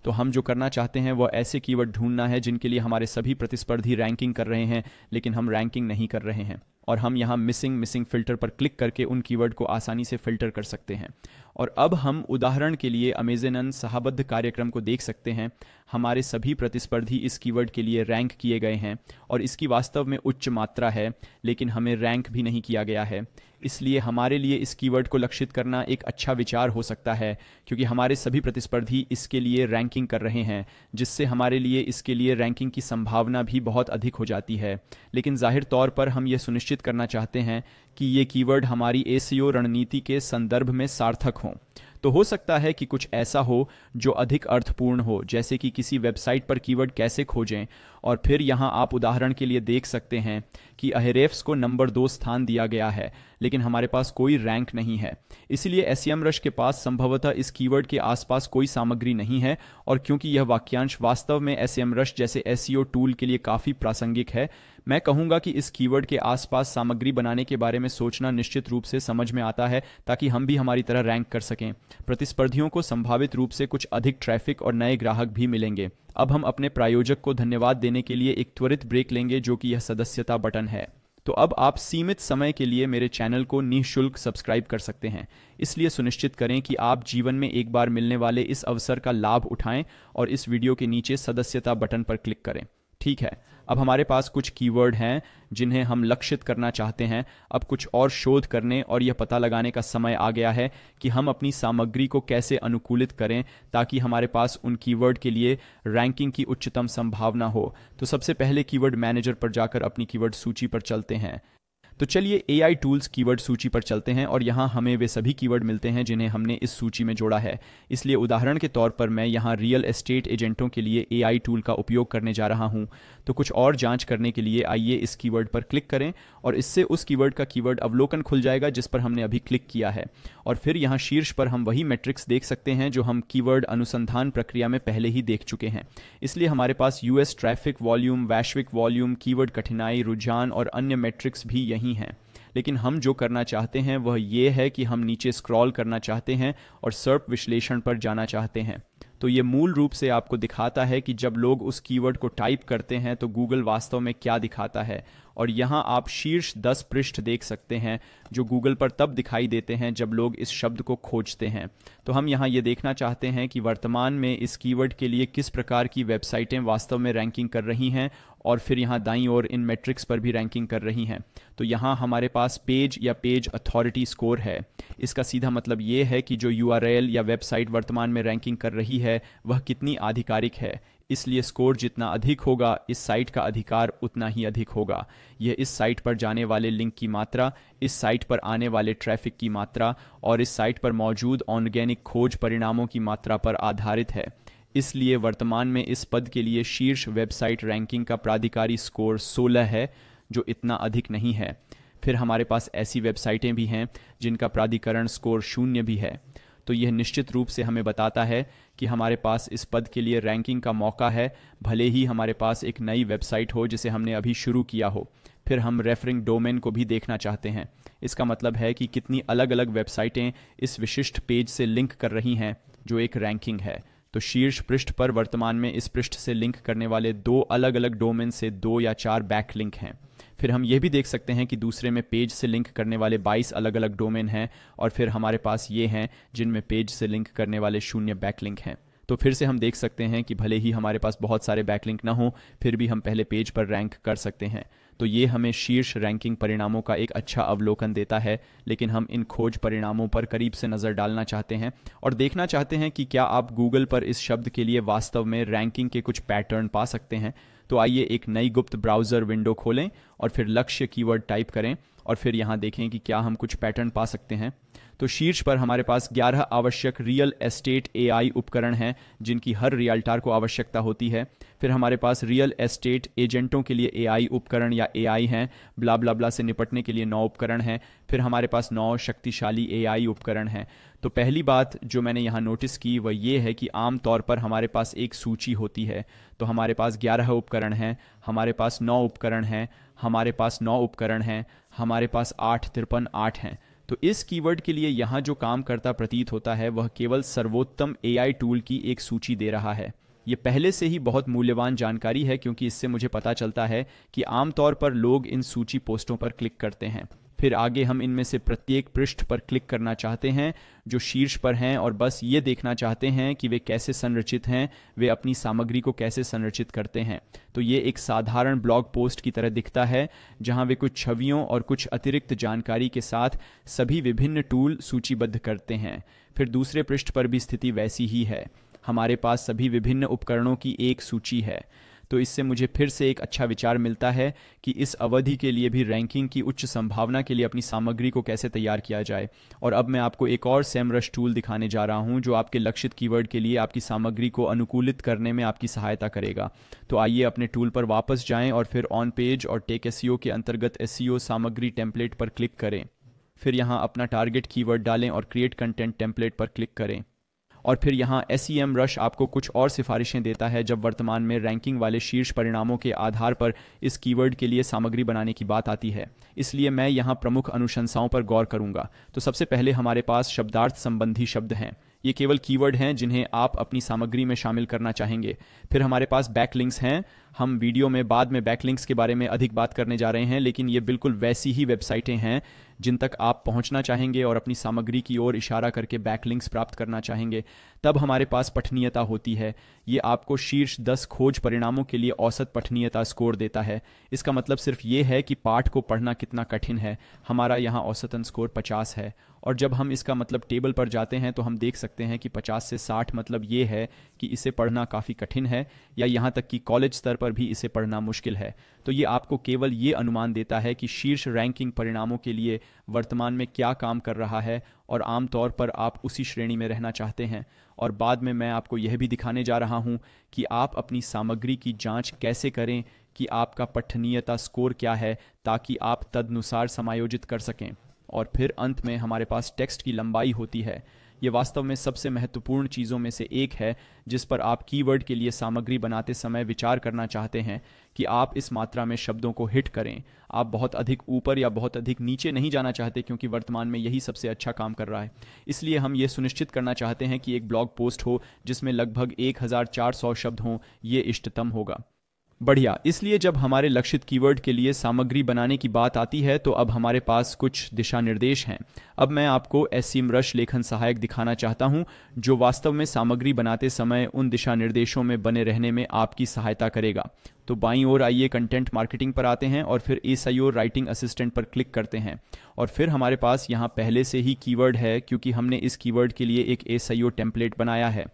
तो हम जो करना चाहते हैं वह ऐसे कीवर्ड ढूंढना है जिनके लिए हमारे सभी प्रतिस्पर्धी रैंकिंग कर रहे हैं लेकिन हम रैंकिंग नहीं कर रहे हैं, और हम यहाँ मिसिंग फिल्टर पर क्लिक करके उन कीवर्ड को आसानी से फिल्टर कर सकते हैं। और अब हम उदाहरण के लिए अमेज़न सहबद्ध कार्यक्रम को देख सकते हैं। हमारे सभी प्रतिस्पर्धी इस कीवर्ड के लिए रैंक किए गए हैं और इसकी वास्तव में उच्च मात्रा है, लेकिन हमें रैंक भी नहीं किया गया है। इसलिए हमारे लिए इस कीवर्ड को लक्षित करना एक अच्छा विचार हो सकता है, क्योंकि हमारे सभी प्रतिस्पर्धी इसके लिए रैंकिंग कर रहे हैं, जिससे हमारे लिए इसके लिए रैंकिंग की संभावना भी बहुत अधिक हो जाती है। लेकिन जाहिर तौर पर हम यह सुनिश्चित करना चाहते हैं कि ये कीवर्ड हमारी SEO रणनीति के संदर्भ में सार्थक हों। तो हो सकता है कि कुछ ऐसा हो जो अधिक अर्थपूर्ण हो, जैसे कि किसी वेबसाइट पर कीवर्ड कैसे खोजें। और फिर यहाँ आप उदाहरण के लिए देख सकते हैं कि अहेरेफ्स को नंबर 2 स्थान दिया गया है, लेकिन हमारे पास कोई रैंक नहीं है। इसलिए एसईएमरश के पास संभवतः इस कीवर्ड के आसपास कोई सामग्री नहीं है। और क्योंकि यह वाक्यांश वास्तव में एसईएमरश जैसे एसईओ टूल के लिए काफ़ी प्रासंगिक है, मैं कहूंगा कि इस कीवर्ड के आसपास सामग्री बनाने के बारे में सोचना निश्चित रूप से समझ में आता है, ताकि हम भी हमारी तरह रैंक कर सकें। प्रतिस्पर्धियों को संभावित रूप से कुछ अधिक ट्रैफिक और नए ग्राहक भी मिलेंगे। अब हम अपने प्रायोजक को धन्यवाद देने के लिए एक त्वरित ब्रेक लेंगे, जो कि यह सदस्यता बटन है। तो अब आप सीमित समय के लिए मेरे चैनल को निःशुल्क सब्सक्राइब कर सकते हैं। इसलिए सुनिश्चित करें कि आप जीवन में एक बार मिलने वाले इस अवसर का लाभ उठाएं और इस वीडियो के नीचे सदस्यता बटन पर क्लिक करें। ठीक है, अब हमारे पास कुछ कीवर्ड हैं जिन्हें हम लक्षित करना चाहते हैं। अब कुछ और शोध करने और यह पता लगाने का समय आ गया है कि हम अपनी सामग्री को कैसे अनुकूलित करें ताकि हमारे पास उन कीवर्ड के लिए रैंकिंग की उच्चतम संभावना हो। तो सबसे पहले कीवर्ड मैनेजर पर जाकर अपनी कीवर्ड सूची पर चलते हैं। तो चलिए AI टूल्स कीवर्ड सूची पर चलते हैं और यहाँ हमें वे सभी कीवर्ड मिलते हैं जिन्हें हमने इस सूची में जोड़ा है। इसलिए उदाहरण के तौर पर मैं यहाँ रियल एस्टेट एजेंटों के लिए AI टूल का उपयोग करने जा रहा हूँ। तो कुछ और जांच करने के लिए आइए इस कीवर्ड पर क्लिक करें और इससे उस कीवर्ड का कीवर्ड अवलोकन खुल जाएगा जिस पर हमने अभी क्लिक किया है। और फिर यहाँ शीर्ष पर हम वही मैट्रिक्स देख सकते हैं जो हम कीवर्ड अनुसंधान प्रक्रिया में पहले ही देख चुके हैं। इसलिए हमारे पास US ट्रैफिक वॉल्यूम, वैश्विक वॉल्यूम, कीवर्ड कठिनाई, रुझान और अन्य मैट्रिक्स भी यही हैं। लेकिन हम जो करना चाहते हैं वह ये है कि हम नीचे स्क्रॉल करना चाहते हैं और सर्प विश्लेषण पर जाना चाहते हैं। तो ये मूल रूप से आपको दिखाता है कि जब लोग उस कीवर्ड को टाइप करते हैं तो गूगल वास्तव में क्या दिखाता है। और यहाँ आप शीर्ष 10 पृष्ठ देख सकते हैं जो गूगल पर तब दिखाई देते हैं जब लोग इस शब्द को खोजते हैं। तो हम यहाँ ये देखना चाहते हैं कि वर्तमान में इस कीवर्ड के लिए किस प्रकार की वेबसाइटें वास्तव में रैंकिंग कर रही हैं और फिर यहाँ दाईं ओर इन मैट्रिक्स पर भी रैंकिंग कर रही हैं। तो यहाँ हमारे पास पेज या पेज अथॉरिटी स्कोर है। इसका सीधा मतलब ये है कि जो URL या वेबसाइट वर्तमान में रैंकिंग कर रही है वह कितनी आधिकारिक है। इसलिए स्कोर जितना अधिक होगा, इस साइट का अधिकार उतना ही अधिक होगा। यह इस साइट पर जाने वाले लिंक की मात्रा, इस साइट पर आने वाले ट्रैफिक की मात्रा और इस साइट पर मौजूद ऑर्गेनिक खोज परिणामों की मात्रा पर आधारित है। इसलिए वर्तमान में इस पद के लिए शीर्ष वेबसाइट रैंकिंग का प्राधिकारी स्कोर 16 है, जो इतना अधिक नहीं है। फिर हमारे पास ऐसी वेबसाइटें भी हैं जिनका प्राधिकरण स्कोर 0 भी है। तो यह निश्चित रूप से हमें बताता है कि हमारे पास इस पद के लिए रैंकिंग का मौका है, भले ही हमारे पास एक नई वेबसाइट हो जिसे हमने अभी शुरू किया हो। फिर हम रेफरिंग डोमेन को भी देखना चाहते हैं। इसका मतलब है कि कितनी अलग अलग वेबसाइटें इस विशिष्ट पेज से लिंक कर रही हैं, जो एक रैंकिंग है। तो शीर्ष पृष्ठ पर वर्तमान में इस पृष्ठ से लिंक करने वाले 2 अलग अलग डोमेन से 2 या 4 बैकलिंक हैं। फिर हम यह भी देख सकते हैं कि दूसरे में पेज से लिंक करने वाले 22 अलग अलग डोमेन हैं और फिर हमारे पास ये हैं जिनमें पेज से लिंक करने वाले 0 बैकलिंक हैं। तो फिर से हम देख सकते हैं कि भले ही हमारे पास बहुत सारे बैकलिंक ना हो, फिर भी हम पहले पेज पर रैंक कर सकते हैं। तो ये हमें शीर्ष रैंकिंग परिणामों का एक अच्छा अवलोकन देता है। लेकिन हम इन खोज परिणामों पर करीब से नज़र डालना चाहते हैं और देखना चाहते हैं कि क्या आप गूगल पर इस शब्द के लिए वास्तव में रैंकिंग के कुछ पैटर्न पा सकते हैं। तो आइए एक नई गुप्त ब्राउज़र विंडो खोलें और फिर लक्ष्य कीवर्ड टाइप करें और फिर यहाँ देखें कि क्या हम कुछ पैटर्न पा सकते हैं। तो शीर्ष पर हमारे पास 11 आवश्यक रियल एस्टेट AI उपकरण हैं जिनकी हर रियल्टर को आवश्यकता होती है। फिर हमारे पास रियल एस्टेट एजेंटों के लिए AI उपकरण या AI हैं। ब्ला ब्ला ब्ला से निपटने के लिए 9 उपकरण हैं। फिर हमारे पास 9 शक्तिशाली AI उपकरण हैं। तो पहली बात जो मैंने यहाँ नोटिस की वह ये है कि आम तौर पर हमारे पास एक सूची होती है। तो हमारे पास 11 उपकरण हैं, हमारे पास 9 उपकरण हैं, हमारे पास 9 उपकरण हैं, हमारे पास 8 हैं। तो इस कीवर्ड के लिए यहाँ जो काम करता प्रतीत होता है वह केवल सर्वोत्तम AI टूल की एक सूची दे रहा है। ये पहले से ही बहुत मूल्यवान जानकारी है क्योंकि इससे मुझे पता चलता है कि आमतौर पर लोग इन सूची पोस्टों पर क्लिक करते हैं। फिर आगे हम इनमें से प्रत्येक पृष्ठ पर क्लिक करना चाहते हैं जो शीर्ष पर हैं और बस ये देखना चाहते हैं कि वे कैसे संरचित हैं, वे अपनी सामग्री को कैसे संरचित करते हैं। तो ये एक साधारण ब्लॉग पोस्ट की तरह दिखता है जहां वे कुछ छवियों और कुछ अतिरिक्त जानकारी के साथ सभी विभिन्न टूल सूचीबद्ध करते हैं। फिर दूसरे पृष्ठ पर भी स्थिति वैसी ही है, हमारे पास सभी विभिन्न उपकरणों की एक सूची है। तो इससे मुझे फिर से एक अच्छा विचार मिलता है कि इस अवधि के लिए भी रैंकिंग की उच्च संभावना के लिए अपनी सामग्री को कैसे तैयार किया जाए। और अब मैं आपको एक और सेमरश टूल दिखाने जा रहा हूं जो आपके लक्षित कीवर्ड के लिए आपकी सामग्री को अनुकूलित करने में आपकी सहायता करेगा। तो आइए अपने टूल पर वापस जाएं और फिर ऑन पेज और टेक एसईओ के अंतर्गत एसईओ सामग्री टेम्पलेट पर क्लिक करें। फिर यहां अपना टारगेट कीवर्ड डालें और क्रिएट कंटेंट टेम्पलेट पर क्लिक करें। और फिर यहाँ SEMrush आपको कुछ और सिफारिशें देता है जब वर्तमान में रैंकिंग वाले शीर्ष परिणामों के आधार पर इस कीवर्ड के लिए सामग्री बनाने की बात आती है। इसलिए मैं यहाँ प्रमुख अनुशंसाओं पर गौर करूंगा। तो सबसे पहले हमारे पास शब्दार्थ संबंधी शब्द हैं। ये केवल कीवर्ड हैं जिन्हें आप अपनी सामग्री में शामिल करना चाहेंगे। फिर हमारे पास बैकलिंक्स हैं। हम वीडियो में बाद में बैकलिंक्स के बारे में अधिक बात करने जा रहे हैं, लेकिन ये बिल्कुल वैसी ही वेबसाइटें हैं जिन तक आप पहुंचना चाहेंगे और अपनी सामग्री की ओर इशारा करके बैकलिंक्स प्राप्त करना चाहेंगे। तब हमारे पास पठनीयता होती है। ये आपको शीर्ष 10 खोज परिणामों के लिए औसत पठनीयता स्कोर देता है। इसका मतलब सिर्फ ये है कि पाठ को पढ़ना कितना कठिन है। हमारा यहाँ औसतन स्कोर 50 है। और जब हम इसका मतलब टेबल पर जाते हैं तो हम देख सकते हैं कि 50 से 60 मतलब ये है कि इसे पढ़ना काफ़ी कठिन है, या यहाँ तक कि कॉलेज स्तर पर भी इसे पढ़ना मुश्किल है। तो ये आपको केवल ये अनुमान देता है कि शीर्ष रैंकिंग परिणामों के लिए वर्तमान में क्या काम कर रहा है और आमतौर पर आप उसी श्रेणी में रहना चाहते हैं। और बाद में मैं आपको यह भी दिखाने जा रहा हूँ कि आप अपनी सामग्री की जांच कैसे करें कि आपका पठनीयता स्कोर क्या है, ताकि आप तदनुसार समायोजित कर सकें। और फिर अंत में हमारे पास टेक्स्ट की लंबाई होती है। ये वास्तव में सबसे महत्वपूर्ण चीज़ों में से एक है जिस पर आप कीवर्ड के लिए सामग्री बनाते समय विचार करना चाहते हैं कि आप इस मात्रा में शब्दों को हिट करें। आप बहुत अधिक ऊपर या बहुत अधिक नीचे नहीं जाना चाहते, क्योंकि वर्तमान में यही सबसे अच्छा काम कर रहा है। इसलिए हम ये सुनिश्चित करना चाहते हैं कि एक ब्लॉग पोस्ट हो जिसमें लगभग 1400 शब्द हों। ये इष्टतम होगा। बढ़िया। इसलिए जब हमारे लक्षित कीवर्ड के लिए सामग्री बनाने की बात आती है तो अब हमारे पास कुछ दिशा निर्देश हैं। अब मैं आपको SEMrush लेखन सहायक दिखाना चाहता हूं जो वास्तव में सामग्री बनाते समय उन दिशा निर्देशों में बने रहने में आपकी सहायता करेगा। तो बाईं ओर आइए कंटेंट मार्केटिंग पर आते हैं और फिर SEO राइटिंग असिस्टेंट पर क्लिक करते हैं। और फिर हमारे पास यहाँ पहले से ही कीवर्ड है क्योंकि हमने इस कीवर्ड के लिए एक SEO टेम्पलेट बनाया है।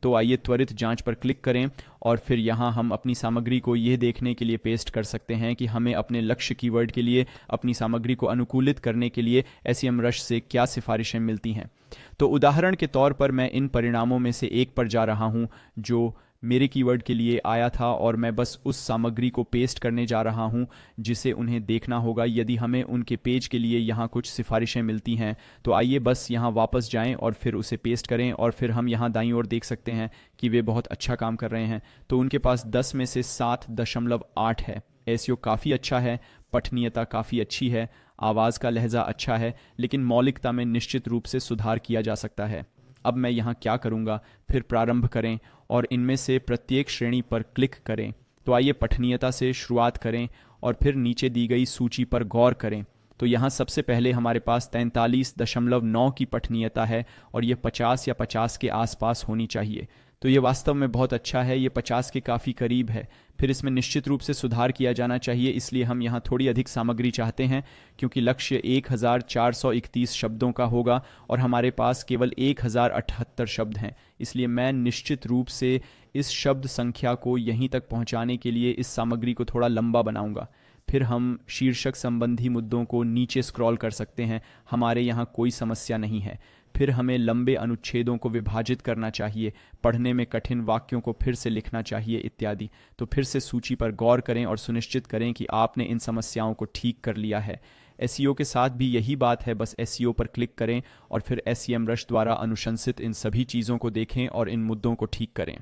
तो आइए त्वरित जांच पर क्लिक करें और फिर यहाँ हम अपनी सामग्री को यह देखने के लिए पेस्ट कर सकते हैं कि हमें अपने लक्ष्य कीवर्ड के लिए अपनी सामग्री को अनुकूलित करने के लिए SEMrush से क्या सिफारिशें मिलती हैं। तो उदाहरण के तौर पर मैं इन परिणामों में से एक पर जा रहा हूं जो मेरे कीवर्ड के लिए आया था और मैं बस उस सामग्री को पेस्ट करने जा रहा हूं जिसे उन्हें देखना होगा यदि हमें उनके पेज के लिए यहाँ कुछ सिफारिशें मिलती हैं। तो आइए बस यहाँ वापस जाएं और फिर उसे पेस्ट करें और फिर हम यहाँ दाईं ओर देख सकते हैं कि वे बहुत अच्छा काम कर रहे हैं। तो उनके पास 10 में से 7.8 है। SEO काफ़ी अच्छा है, पठनीयता काफ़ी अच्छी है, आवाज़ का लहजा अच्छा है, लेकिन मौलिकता में निश्चित रूप से सुधार किया जा सकता है। अब मैं यहाँ क्या करूँगा, फिर प्रारंभ करें और इनमें से प्रत्येक श्रेणी पर क्लिक करें। तो आइए पठनीयता से शुरुआत करें और फिर नीचे दी गई सूची पर गौर करें। तो यहाँ सबसे पहले हमारे पास 43.9 की पठनीयता है और ये 50 या 50 के आसपास होनी चाहिए। तो ये वास्तव में बहुत अच्छा है, ये 50 के काफ़ी करीब है। फिर इसमें निश्चित रूप से सुधार किया जाना चाहिए, इसलिए हम यहाँ थोड़ी अधिक सामग्री चाहते हैं क्योंकि लक्ष्य 1431 शब्दों का होगा और हमारे पास केवल 1078 शब्द हैं। इसलिए मैं निश्चित रूप से इस शब्द संख्या को यहीं तक पहुँचाने के लिए इस सामग्री को थोड़ा लंबा बनाऊँगा। फिर हम शीर्षक संबंधी मुद्दों को नीचे स्क्रॉल कर सकते हैं, हमारे यहाँ कोई समस्या नहीं है। फिर हमें लंबे अनुच्छेदों को विभाजित करना चाहिए, पढ़ने में कठिन वाक्यों को फिर से लिखना चाहिए इत्यादि। तो फिर से सूची पर गौर करें और सुनिश्चित करें कि आपने इन समस्याओं को ठीक कर लिया है। SEO के साथ भी यही बात है, बस SEO पर क्लिक करें और फिर SEMrush द्वारा अनुशंसित इन सभी चीज़ों को देखें और इन मुद्दों को ठीक करें।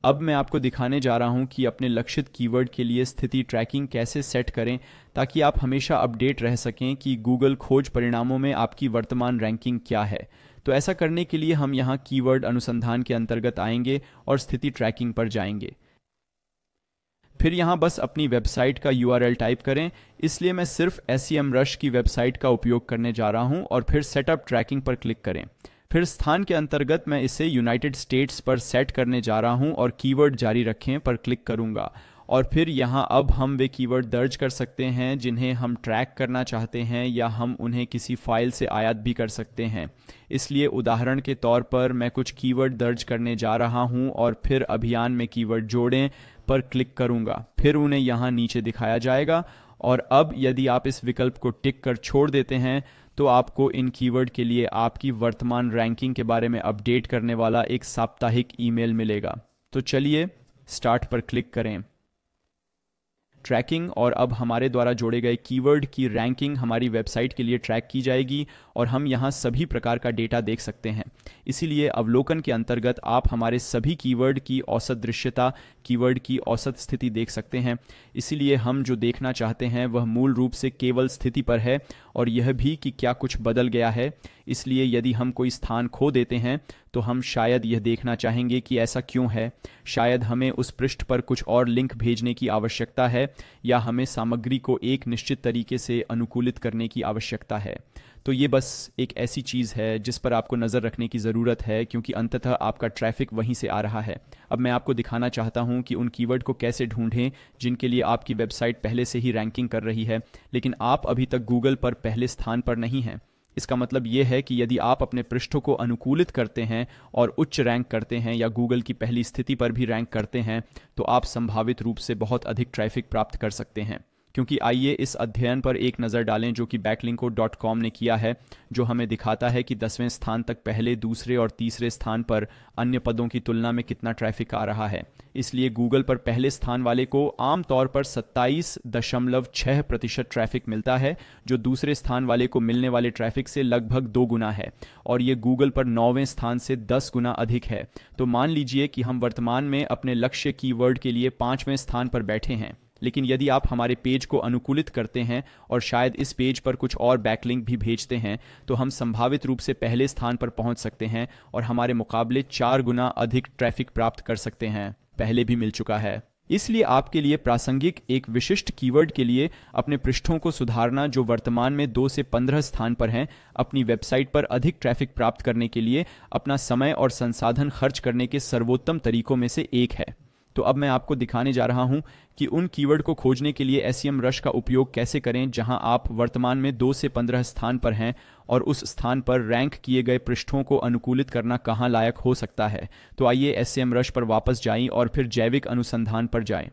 अब मैं आपको दिखाने जा रहा हूं कि अपने लक्षित कीवर्ड के लिए स्थिति ट्रैकिंग कैसे सेट करें ताकि आप हमेशा अपडेट रह सकें कि गूगल खोज परिणामों में आपकी वर्तमान रैंकिंग क्या है। तो ऐसा करने के लिए हम यहां कीवर्ड अनुसंधान के अंतर्गत आएंगे और स्थिति ट्रैकिंग पर जाएंगे। फिर यहां बस अपनी वेबसाइट का URL टाइप करें, इसलिए मैं सिर्फ SEMrush की वेबसाइट का उपयोग करने जा रहा हूं और फिर सेटअप ट्रैकिंग पर क्लिक करें। फिर स्थान के अंतर्गत मैं इसे यूनाइटेड स्टेट्स पर सेट करने जा रहा हूं और कीवर्ड जारी रखें पर क्लिक करूंगा। और फिर यहाँ अब हम वे कीवर्ड दर्ज कर सकते हैं जिन्हें हम ट्रैक करना चाहते हैं या हम उन्हें किसी फाइल से आयात भी कर सकते हैं। इसलिए उदाहरण के तौर पर मैं कुछ कीवर्ड दर्ज करने जा रहा हूँ और फिर अभियान में कीवर्ड जोड़ें पर क्लिक करूंगा, फिर उन्हें यहाँ नीचे दिखाया जाएगा। और अब यदि आप इस विकल्प को टिक कर छोड़ देते हैं तो आपको इन कीवर्ड के लिए आपकी वर्तमान रैंकिंग के बारे में अपडेट करने वाला एक साप्ताहिक ईमेल मिलेगा। तो चलिए स्टार्ट पर क्लिक करें। ट्रैकिंग, और अब हमारे द्वारा जोड़े गए कीवर्ड की रैंकिंग हमारी वेबसाइट के लिए ट्रैक की जाएगी और हम यहाँ सभी प्रकार का डेटा देख सकते हैं। इसीलिए अवलोकन के अंतर्गत आप हमारे सभी कीवर्ड की औसत दृश्यता, कीवर्ड की औसत स्थिति देख सकते हैं। इसीलिए हम जो देखना चाहते हैं वह मूल रूप से केवल स्थिति पर है और यह भी कि क्या कुछ बदल गया है। इसलिए यदि हम कोई स्थान खो देते हैं तो हम शायद यह देखना चाहेंगे कि ऐसा क्यों है। शायद हमें उस पृष्ठ पर कुछ और लिंक भेजने की आवश्यकता है या हमें सामग्री को एक निश्चित तरीके से अनुकूलित करने की आवश्यकता है। तो ये बस एक ऐसी चीज़ है जिस पर आपको नज़र रखने की ज़रूरत है, क्योंकि अंततः आपका ट्रैफिक वहीं से आ रहा है। अब मैं आपको दिखाना चाहता हूं कि उन कीवर्ड को कैसे ढूंढें जिनके लिए आपकी वेबसाइट पहले से ही रैंकिंग कर रही है, लेकिन आप अभी तक गूगल पर पहले स्थान पर नहीं हैं। इसका मतलब यह है कि यदि आप अपने पृष्ठों को अनुकूलित करते हैं और उच्च रैंक करते हैं या गूगल की पहली स्थिति पर भी रैंक करते हैं तो आप संभावित रूप से बहुत अधिक ट्रैफिक प्राप्त कर सकते हैं। क्योंकि आइए इस अध्ययन पर एक नज़र डालें जो कि backlinko.com ने किया है, जो हमें दिखाता है कि 10वें स्थान तक पहले, दूसरे और तीसरे स्थान पर अन्य पदों की तुलना में कितना ट्रैफिक आ रहा है। इसलिए गूगल पर पहले स्थान वाले को आमतौर पर 27.6% ट्रैफिक मिलता है, जो दूसरे स्थान वाले को मिलने वाले ट्रैफिक से लगभग 2 गुना है, और ये गूगल पर 9वें स्थान से 10 गुना अधिक है। तो मान लीजिए कि हम वर्तमान में अपने लक्ष्य कीवर्ड के लिए 5वें स्थान पर बैठे हैं, लेकिन यदि आप हमारे पेज को अनुकूलित करते हैं और शायद इस पेज पर कुछ और बैकलिंक भी भेजते हैं तो हम संभावित रूप से पहले स्थान पर पहुंच सकते हैं और हमारे मुकाबले 4 गुना अधिक ट्रैफिक प्राप्त कर सकते हैं। पहले भी मिल चुका है। इसलिए आपके लिए प्रासंगिक एक विशिष्ट कीवर्ड के लिए अपने पृष्ठों को सुधारना, जो वर्तमान में 2 से 15 स्थान पर हैं, अपनी वेबसाइट पर अधिक ट्रैफिक प्राप्त करने के लिए अपना समय और संसाधन खर्च करने के सर्वोत्तम तरीकों में से एक है। तो अब मैं आपको दिखाने जा रहा हूं कि उन कीवर्ड को खोजने के लिए SEMrush का उपयोग कैसे करें जहां आप वर्तमान में 2 से 15 स्थान पर हैं और उस स्थान पर रैंक किए गए पृष्ठों को अनुकूलित करना कहां लायक हो सकता है। तो आइए SEMrush पर वापस जाएं और फिर जैविक अनुसंधान पर जाएं।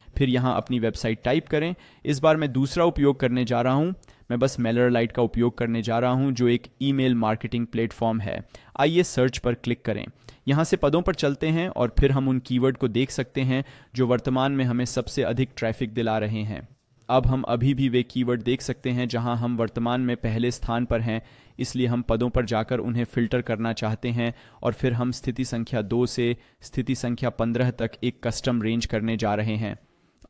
फिर यहां अपनी वेबसाइट टाइप करें। इस बार मैं दूसरा उपयोग करने जा रहा हूं। मैं बस MailerLite का उपयोग करने जा रहा हूं, जो एक ईमेल मार्केटिंग प्लेटफॉर्म है। आइए सर्च पर क्लिक करें। यहाँ से पदों पर चलते हैं और फिर हम उन कीवर्ड को देख सकते हैं जो वर्तमान में हमें सबसे अधिक ट्रैफिक दिला रहे हैं। अब हम अभी भी वे कीवर्ड देख सकते हैं जहां हम वर्तमान में पहले स्थान पर हैं, इसलिए हम पदों पर जाकर उन्हें फ़िल्टर करना चाहते हैं और फिर हम स्थिति संख्या 2 से स्थिति संख्या 15 तक एक कस्टम रेंज करने जा रहे हैं।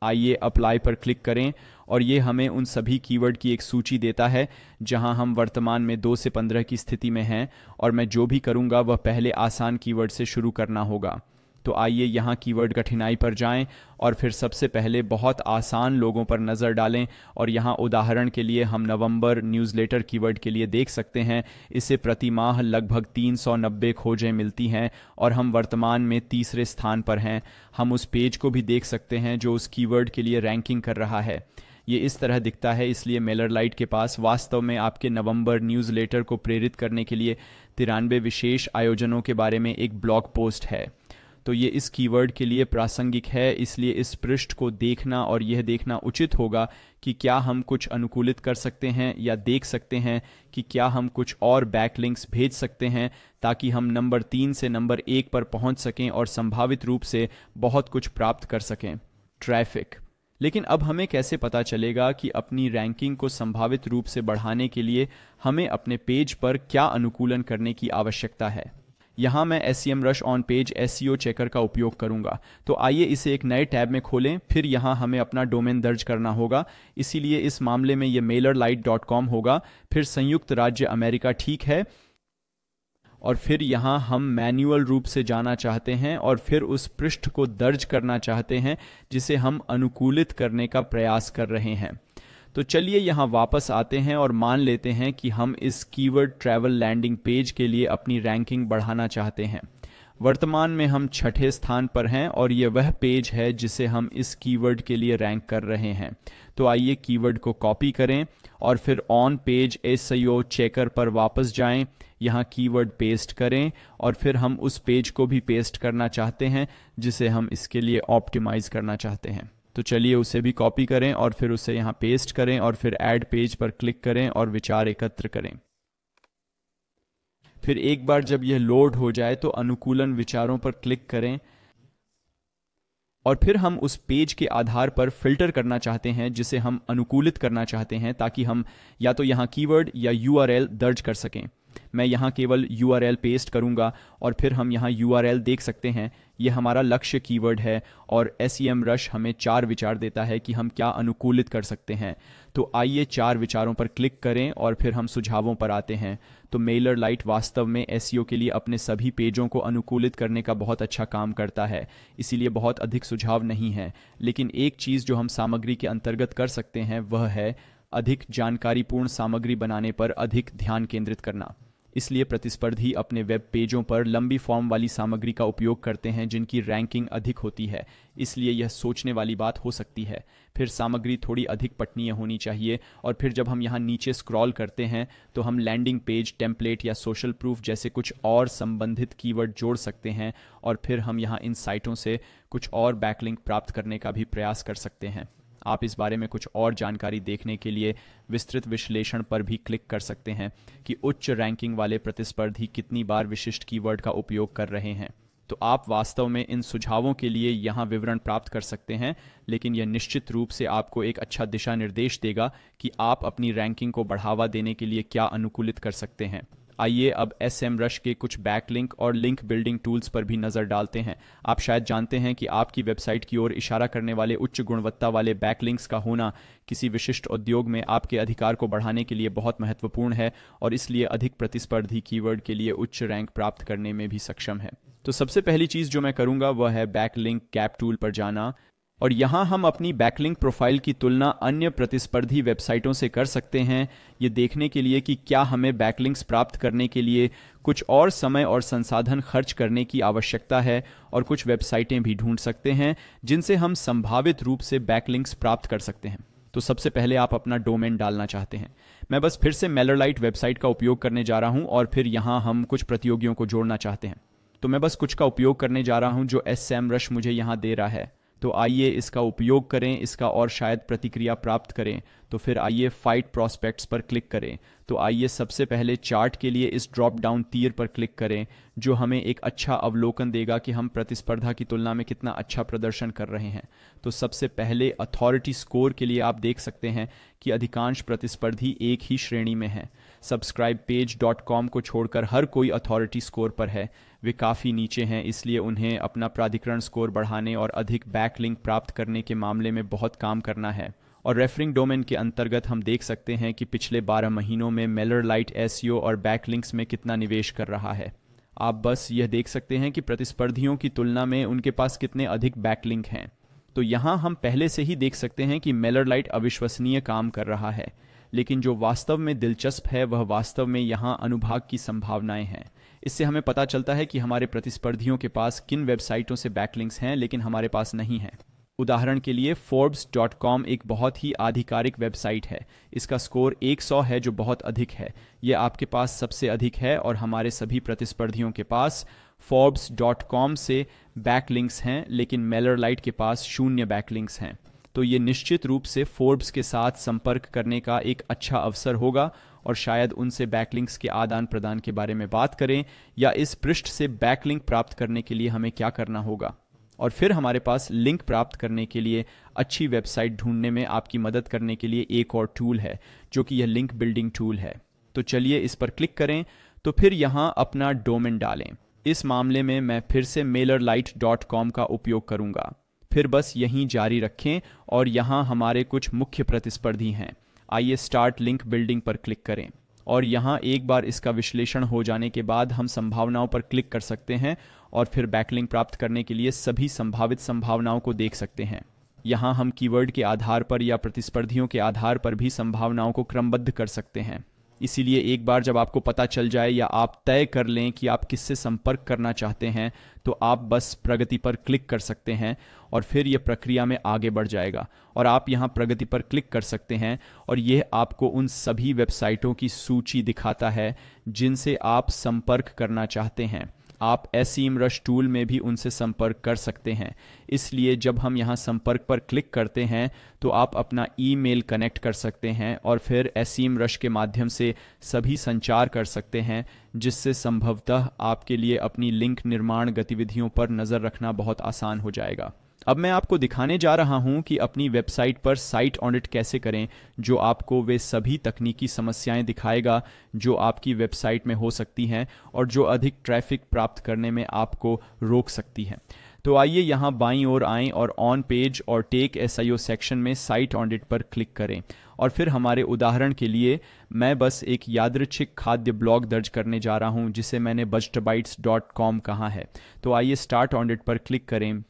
आइए अप्लाई पर क्लिक करें और ये हमें उन सभी कीवर्ड की एक सूची देता है जहां हम वर्तमान में 2 से 15 की स्थिति में हैं, और मैं जो भी करूंगा वह पहले आसान कीवर्ड से शुरू करना होगा। तो आइए यहाँ कीवर्ड कठिनाई पर जाएं और फिर सबसे पहले बहुत आसान लोगों पर नज़र डालें, और यहाँ उदाहरण के लिए हम नवंबर न्यूज़लेटर कीवर्ड के लिए देख सकते हैं इसे प्रति माह लगभग 390 खोजें मिलती हैं और हम वर्तमान में तीसरे स्थान पर हैं। हम उस पेज को भी देख सकते हैं जो उस कीवर्ड के लिए रैंकिंग कर रहा है। ये इस तरह दिखता है। इसलिए MailerLite के पास वास्तव में आपके नवंबर न्यूज़लेटर को प्रेरित करने के लिए 93 विशेष आयोजनों के बारे में एक ब्लॉग पोस्ट है। तो ये इस कीवर्ड के लिए प्रासंगिक है, इसलिए इस पृष्ठ को देखना और यह देखना उचित होगा कि क्या हम कुछ अनुकूलित कर सकते हैं या देख सकते हैं कि क्या हम कुछ और बैकलिंक्स भेज सकते हैं ताकि हम नंबर 3 से नंबर 1 पर पहुंच सकें और संभावित रूप से बहुत कुछ प्राप्त कर सकें। ट्रैफिक। लेकिन अब हमें कैसे पता चलेगा कि अपनी रैंकिंग को संभावित रूप से बढ़ाने के लिए हमें अपने पेज पर क्या अनुकूलन करने की आवश्यकता है? यहाँ मैं SEMrush on page SEO checker का उपयोग करूँगा। तो आइए इसे एक नए टैब में खोलें। फिर यहाँ हमें अपना डोमेन दर्ज करना होगा, इसीलिए इस मामले में ये MailerLite.com होगा। फिर संयुक्त राज्य अमेरिका, ठीक है। और फिर यहाँ हम मैन्युअल रूप से जाना चाहते हैं और फिर उस पृष्ठ को दर्ज करना चाहते हैं जिसे हम अनुकूलित करने का प्रयास कर रहे हैं। तो चलिए यहाँ वापस आते हैं और मान लेते हैं कि हम इस कीवर्ड ट्रैवल लैंडिंग पेज के लिए अपनी रैंकिंग बढ़ाना चाहते हैं। वर्तमान में हम 6ठे स्थान पर हैं और ये वह पेज है जिसे हम इस कीवर्ड के लिए रैंक कर रहे हैं। तो आइए कीवर्ड को कॉपी करें और फिर ऑन पेज एसईओ चेकर पर वापस जाएं, यहाँ कीवर्ड पेस्ट करें और फिर हम उस पेज को भी पेस्ट करना चाहते हैं जिसे हम इसके लिए ऑप्टिमाइज करना चाहते हैं। तो चलिए उसे भी कॉपी करें और फिर उसे यहाँ पेस्ट करें और फिर ऐड पेज पर क्लिक करें और विचार एकत्र करें। फिर एक बार जब यह लोड हो जाए तो अनुकूलन विचारों पर क्लिक करें और फिर हम उस पेज के आधार पर फिल्टर करना चाहते हैं जिसे हम अनुकूलित करना चाहते हैं, ताकि हम या तो यहाँ कीवर्ड या URL दर्ज कर सकें। मैं यहाँ केवल URL पेस्ट करूँगा और फिर हम यहाँ URL देख सकते हैं। यह हमारा लक्ष्य कीवर्ड है और SEMrush हमें 4 विचार देता है कि हम क्या अनुकूलित कर सकते हैं। तो आइए 4 विचारों पर क्लिक करें और फिर हम सुझावों पर आते हैं। तो MailerLite वास्तव में SEO के लिए अपने सभी पेजों को अनुकूलित करने का बहुत अच्छा काम करता है, इसीलिए बहुत अधिक सुझाव नहीं है। लेकिन एक चीज़ जो हम सामग्री के अंतर्गत कर सकते हैं वह है अधिक जानकारीपूर्ण सामग्री बनाने पर अधिक ध्यान केंद्रित करना। इसलिए प्रतिस्पर्धी अपने वेब पेजों पर लंबी फॉर्म वाली सामग्री का उपयोग करते हैं जिनकी रैंकिंग अधिक होती है, इसलिए यह सोचने वाली बात हो सकती है। फिर सामग्री थोड़ी अधिक पठनीय होनी चाहिए और फिर जब हम यहाँ नीचे स्क्रॉल करते हैं तो हम लैंडिंग पेज, टेम्पलेट या सोशल प्रूफ जैसे कुछ और संबंधित कीवर्ड जोड़ सकते हैं और फिर हम यहाँ इन साइटों से कुछ और बैकलिंक प्राप्त करने का भी प्रयास कर सकते हैं। आप इस बारे में कुछ और जानकारी देखने के लिए विस्तृत विश्लेषण पर भी क्लिक कर सकते हैं कि उच्च रैंकिंग वाले प्रतिस्पर्धी कितनी बार विशिष्ट कीवर्ड का उपयोग कर रहे हैं। तो आप वास्तव में इन सुझावों के लिए यहाँ विवरण प्राप्त कर सकते हैं, लेकिन यह निश्चित रूप से आपको एक अच्छा दिशा निर्देश देगा कि आप अपनी रैंकिंग को बढ़ावा देने के लिए क्या अनुकूलित कर सकते हैं। आइए अब SEMrush के कुछ बैकलिंक और लिंक बिल्डिंग टूल्स पर भी नज़र डालते हैं। आप शायद जानते हैं कि आपकी वेबसाइट की ओर इशारा करने वाले उच्च गुणवत्ता वाले बैकलिंक्स का होना किसी विशिष्ट उद्योग में आपके अधिकार को बढ़ाने के लिए बहुत महत्वपूर्ण है और इसलिए अधिक प्रतिस्पर्धी कीवर्ड के लिए उच्च रैंक प्राप्त करने में भी सक्षम है। तो सबसे पहली चीज़ जो मैं करूँगा वह है बैकलिंक गैप टूल पर जाना और यहाँ हम अपनी बैकलिंक प्रोफाइल की तुलना अन्य प्रतिस्पर्धी वेबसाइटों से कर सकते हैं, ये देखने के लिए कि क्या हमें बैकलिंक्स प्राप्त करने के लिए कुछ और समय और संसाधन खर्च करने की आवश्यकता है, और कुछ वेबसाइटें भी ढूंढ सकते हैं जिनसे हम संभावित रूप से बैकलिंक्स प्राप्त कर सकते हैं। तो सबसे पहले आप अपना डोमेन डालना चाहते हैं। मैं बस फिर से MailerLite वेबसाइट का उपयोग करने जा रहा हूँ और फिर यहाँ हम कुछ प्रतियोगियों को जोड़ना चाहते हैं। तो मैं बस कुछ का उपयोग करने जा रहा हूँ जो SEMrush मुझे यहाँ दे रहा है। तो आइए इसका उपयोग करें इसका और शायद प्रतिक्रिया प्राप्त करें। तो फिर आइए फाइट प्रॉस्पेक्ट्स पर क्लिक करें। तो आइए सबसे पहले चार्ट के लिए इस ड्रॉप डाउन तीर पर क्लिक करें जो हमें एक अच्छा अवलोकन देगा कि हम प्रतिस्पर्धा की तुलना में कितना अच्छा प्रदर्शन कर रहे हैं। तो सबसे पहले अथॉरिटी स्कोर के लिए आप देख सकते हैं कि अधिकांश प्रतिस्पर्धी एक ही श्रेणी में हैं। subscribepage.com को छोड़कर हर कोई अथॉरिटी स्कोर पर है। वे काफ़ी नीचे हैं, इसलिए उन्हें अपना प्राधिकरण स्कोर बढ़ाने और अधिक बैकलिंक प्राप्त करने के मामले में बहुत काम करना है। और रेफरिंग डोमेन के अंतर्गत हम देख सकते हैं कि पिछले 12 महीनों में MailerLite SEO और बैकलिंक्स में कितना निवेश कर रहा है। आप बस यह देख सकते हैं कि प्रतिस्पर्धियों की तुलना में उनके पास कितने अधिक बैकलिंक हैं। तो यहाँ हम पहले से ही देख सकते हैं कि MailerLite अविश्वसनीय काम कर रहा है, लेकिन जो वास्तव में दिलचस्प है वह वास्तव में यहाँ अनुभाग की संभावनाएं हैं। इससे हमें पता चलता है कि हमारे प्रतिस्पर्धियों के पास किन वेबसाइटों से बैकलिंक्स हैं लेकिन हमारे पास नहीं हैं। उदाहरण के लिए Forbes.com एक बहुत ही आधिकारिक वेबसाइट है। इसका स्कोर 100 है जो बहुत अधिक है। यह आपके पास सबसे अधिक है और हमारे सभी प्रतिस्पर्धियों के पास Forbes.com से बैकलिंक्स हैं, लेकिन MailerLite के पास 0 बैकलिंक्स हैं। तो ये निश्चित रूप से फोर्ब्स के साथ संपर्क करने का एक अच्छा अवसर होगा और शायद उनसे बैकलिंक्स के आदान प्रदान के बारे में बात करें या इस पृष्ठ से बैकलिंक प्राप्त करने के लिए हमें क्या करना होगा। और फिर हमारे पास लिंक प्राप्त करने के लिए अच्छी वेबसाइट ढूंढने में आपकी मदद करने के लिए एक और टूल है जो कि यह लिंक बिल्डिंग टूल है। तो चलिए इस पर क्लिक करें। तो फिर यहाँ अपना डोमेन डालें। इस मामले में मैं फिर से MailerLite.com का उपयोग करूँगा। फिर बस यहीं जारी रखें और यहाँ हमारे कुछ मुख्य प्रतिस्पर्धी हैं। आइए स्टार्ट लिंक बिल्डिंग पर क्लिक करें और यहाँ एक बार इसका विश्लेषण हो जाने के बाद हम संभावनाओं पर क्लिक कर सकते हैं और फिर बैकलिंक प्राप्त करने के लिए सभी संभावित संभावनाओं को देख सकते हैं। यहाँ हम कीवर्ड के आधार पर या प्रतिस्पर्धियों के आधार पर भी संभावनाओं को क्रमबद्ध कर सकते हैं। इसीलिए एक बार जब आपको पता चल जाए या आप तय कर लें कि आप किससे संपर्क करना चाहते हैं, तो आप बस प्रगति पर क्लिक कर सकते हैं और फिर यह प्रक्रिया में आगे बढ़ जाएगा। और आप यहाँ प्रगति पर क्लिक कर सकते हैं और यह आपको उन सभी वेबसाइटों की सूची दिखाता है जिनसे आप संपर्क करना चाहते हैं। आप SEMrush टूल में भी उनसे संपर्क कर सकते हैं। इसलिए जब हम यहाँ संपर्क पर क्लिक करते हैं तो आप अपना ईमेल कनेक्ट कर सकते हैं और फिर SEMrush के माध्यम से सभी संचार कर सकते हैं, जिससे संभवतः आपके लिए अपनी लिंक निर्माण गतिविधियों पर नज़र रखना बहुत आसान हो जाएगा। अब मैं आपको दिखाने जा रहा हूं कि अपनी वेबसाइट पर साइट ऑडिट कैसे करें, जो आपको वे सभी तकनीकी समस्याएं दिखाएगा जो आपकी वेबसाइट में हो सकती हैं और जो अधिक ट्रैफिक प्राप्त करने में आपको रोक सकती हैं। तो आइए यहां बाईं ओर आएं और ऑन पेज और टेक SEO सेक्शन में साइट ऑडिट पर क्लिक करें। और फिर हमारे उदाहरण के लिए मैं बस एक यादृच्छिक खाद्य ब्लॉग दर्ज करने जा रहा हूं जिसे मैंने budgetbytes.com कहा है। तो आइए स्टार्ट ऑडिट पर क्लिक करें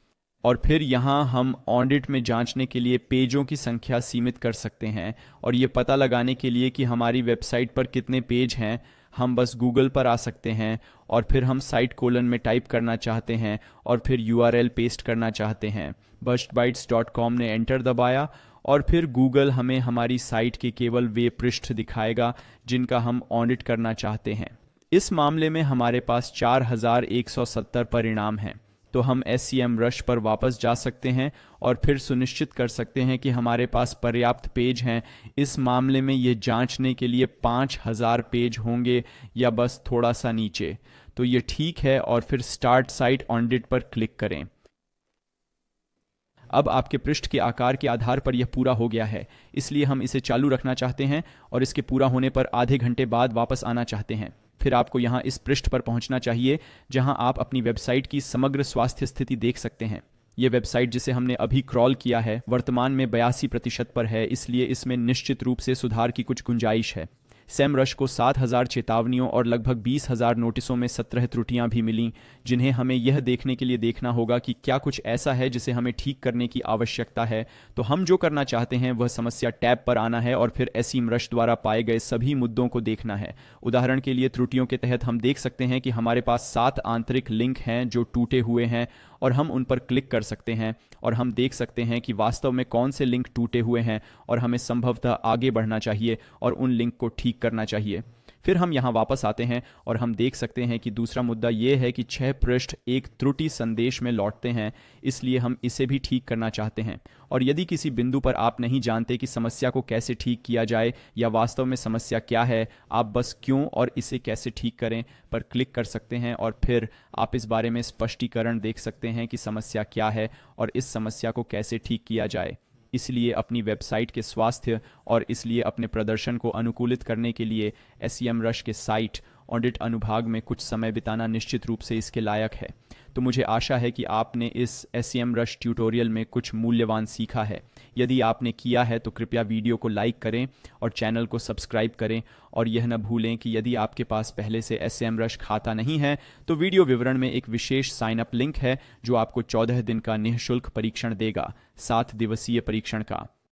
और फिर यहाँ हम ऑडिट में जांचने के लिए पेजों की संख्या सीमित कर सकते हैं। और ये पता लगाने के लिए कि हमारी वेबसाइट पर कितने पेज हैं, हम बस गूगल पर आ सकते हैं और फिर हम साइट कोलन में टाइप करना चाहते हैं और फिर URL पेस्ट करना चाहते हैं। budgetbytes.com ने एंटर दबाया और फिर गूगल हमें हमारी साइट के केवल वे पृष्ठ दिखाएगा जिनका हम ऑडिट करना चाहते हैं। इस मामले में हमारे पास 4170 परिणाम हैं। तो हम SEMrush पर वापस जा सकते हैं और फिर सुनिश्चित कर सकते हैं कि हमारे पास पर्याप्त पेज हैं। इस मामले में ये जांचने के लिए 5000 पेज होंगे या बस थोड़ा सा नीचे। तो ये ठीक है और फिर स्टार्ट साइट ऑडिट पर क्लिक करें। अब आपके पृष्ठ के आकार के आधार पर यह पूरा हो गया है, इसलिए हम इसे चालू रखना चाहते हैं और इसके पूरा होने पर आधे घंटे बाद वापस आना चाहते हैं। फिर आपको यहाँ इस पृष्ठ पर पहुँचना चाहिए जहाँ आप अपनी वेबसाइट की समग्र स्वास्थ्य स्थिति देख सकते हैं। ये वेबसाइट जिसे हमने अभी क्रॉल किया है वर्तमान में 82% पर है, इसलिए इसमें निश्चित रूप से सुधार की कुछ गुंजाइश है। SEMrush को 7000 चेतावनियों और लगभग 20,000 नोटिसों में 17 त्रुटियां भी मिलीं, जिन्हें हमें यह देखने के लिए देखना होगा कि क्या कुछ ऐसा है जिसे हमें ठीक करने की आवश्यकता है। तो हम जो करना चाहते हैं वह समस्या टैब पर आना है और फिर SEMrush द्वारा पाए गए सभी मुद्दों को देखना है। उदाहरण के लिए त्रुटियों के तहत हम देख सकते हैं कि हमारे पास 7 आंतरिक लिंक हैं जो टूटे हुए हैं और हम उन पर क्लिक कर सकते हैं और हम देख सकते हैं कि वास्तव में कौन से लिंक टूटे हुए हैं और हमें संभवतः आगे बढ़ना चाहिए और उन लिंक को ठीक करना चाहिए। फिर हम यहाँ वापस आते हैं और हम देख सकते हैं कि दूसरा मुद्दा ये है कि 6 पृष्ठ एक त्रुटि संदेश में लौटते हैं, इसलिए हम इसे भी ठीक करना चाहते हैं। और यदि किसी बिंदु पर आप नहीं जानते कि समस्या को कैसे ठीक किया जाए या वास्तव में समस्या क्या है, आप बस क्यों और इसे कैसे ठीक करें पर क्लिक कर सकते हैं और फिर आप इस बारे में स्पष्टीकरण देख सकते हैं कि समस्या क्या है और इस समस्या को कैसे ठीक किया जाए। इसलिए अपनी वेबसाइट के स्वास्थ्य और इसलिए अपने प्रदर्शन को अनुकूलित करने के लिए SEMrush के साइट ऑडिट अनुभाग में कुछ समय बिताना निश्चित रूप से इसके लायक है। तो मुझे आशा है कि आपने इस SEMrush ट्यूटोरियल में कुछ मूल्यवान सीखा है। यदि आपने किया है तो कृपया वीडियो को लाइक करें और चैनल को सब्सक्राइब करें और यह न भूलें कि यदि आपके पास पहले से SEMrush खाता नहीं है तो वीडियो विवरण में एक विशेष साइन अप लिंक है जो आपको 14 दिन का निःशुल्क परीक्षण देगा, 7 दिवसीय परीक्षण का।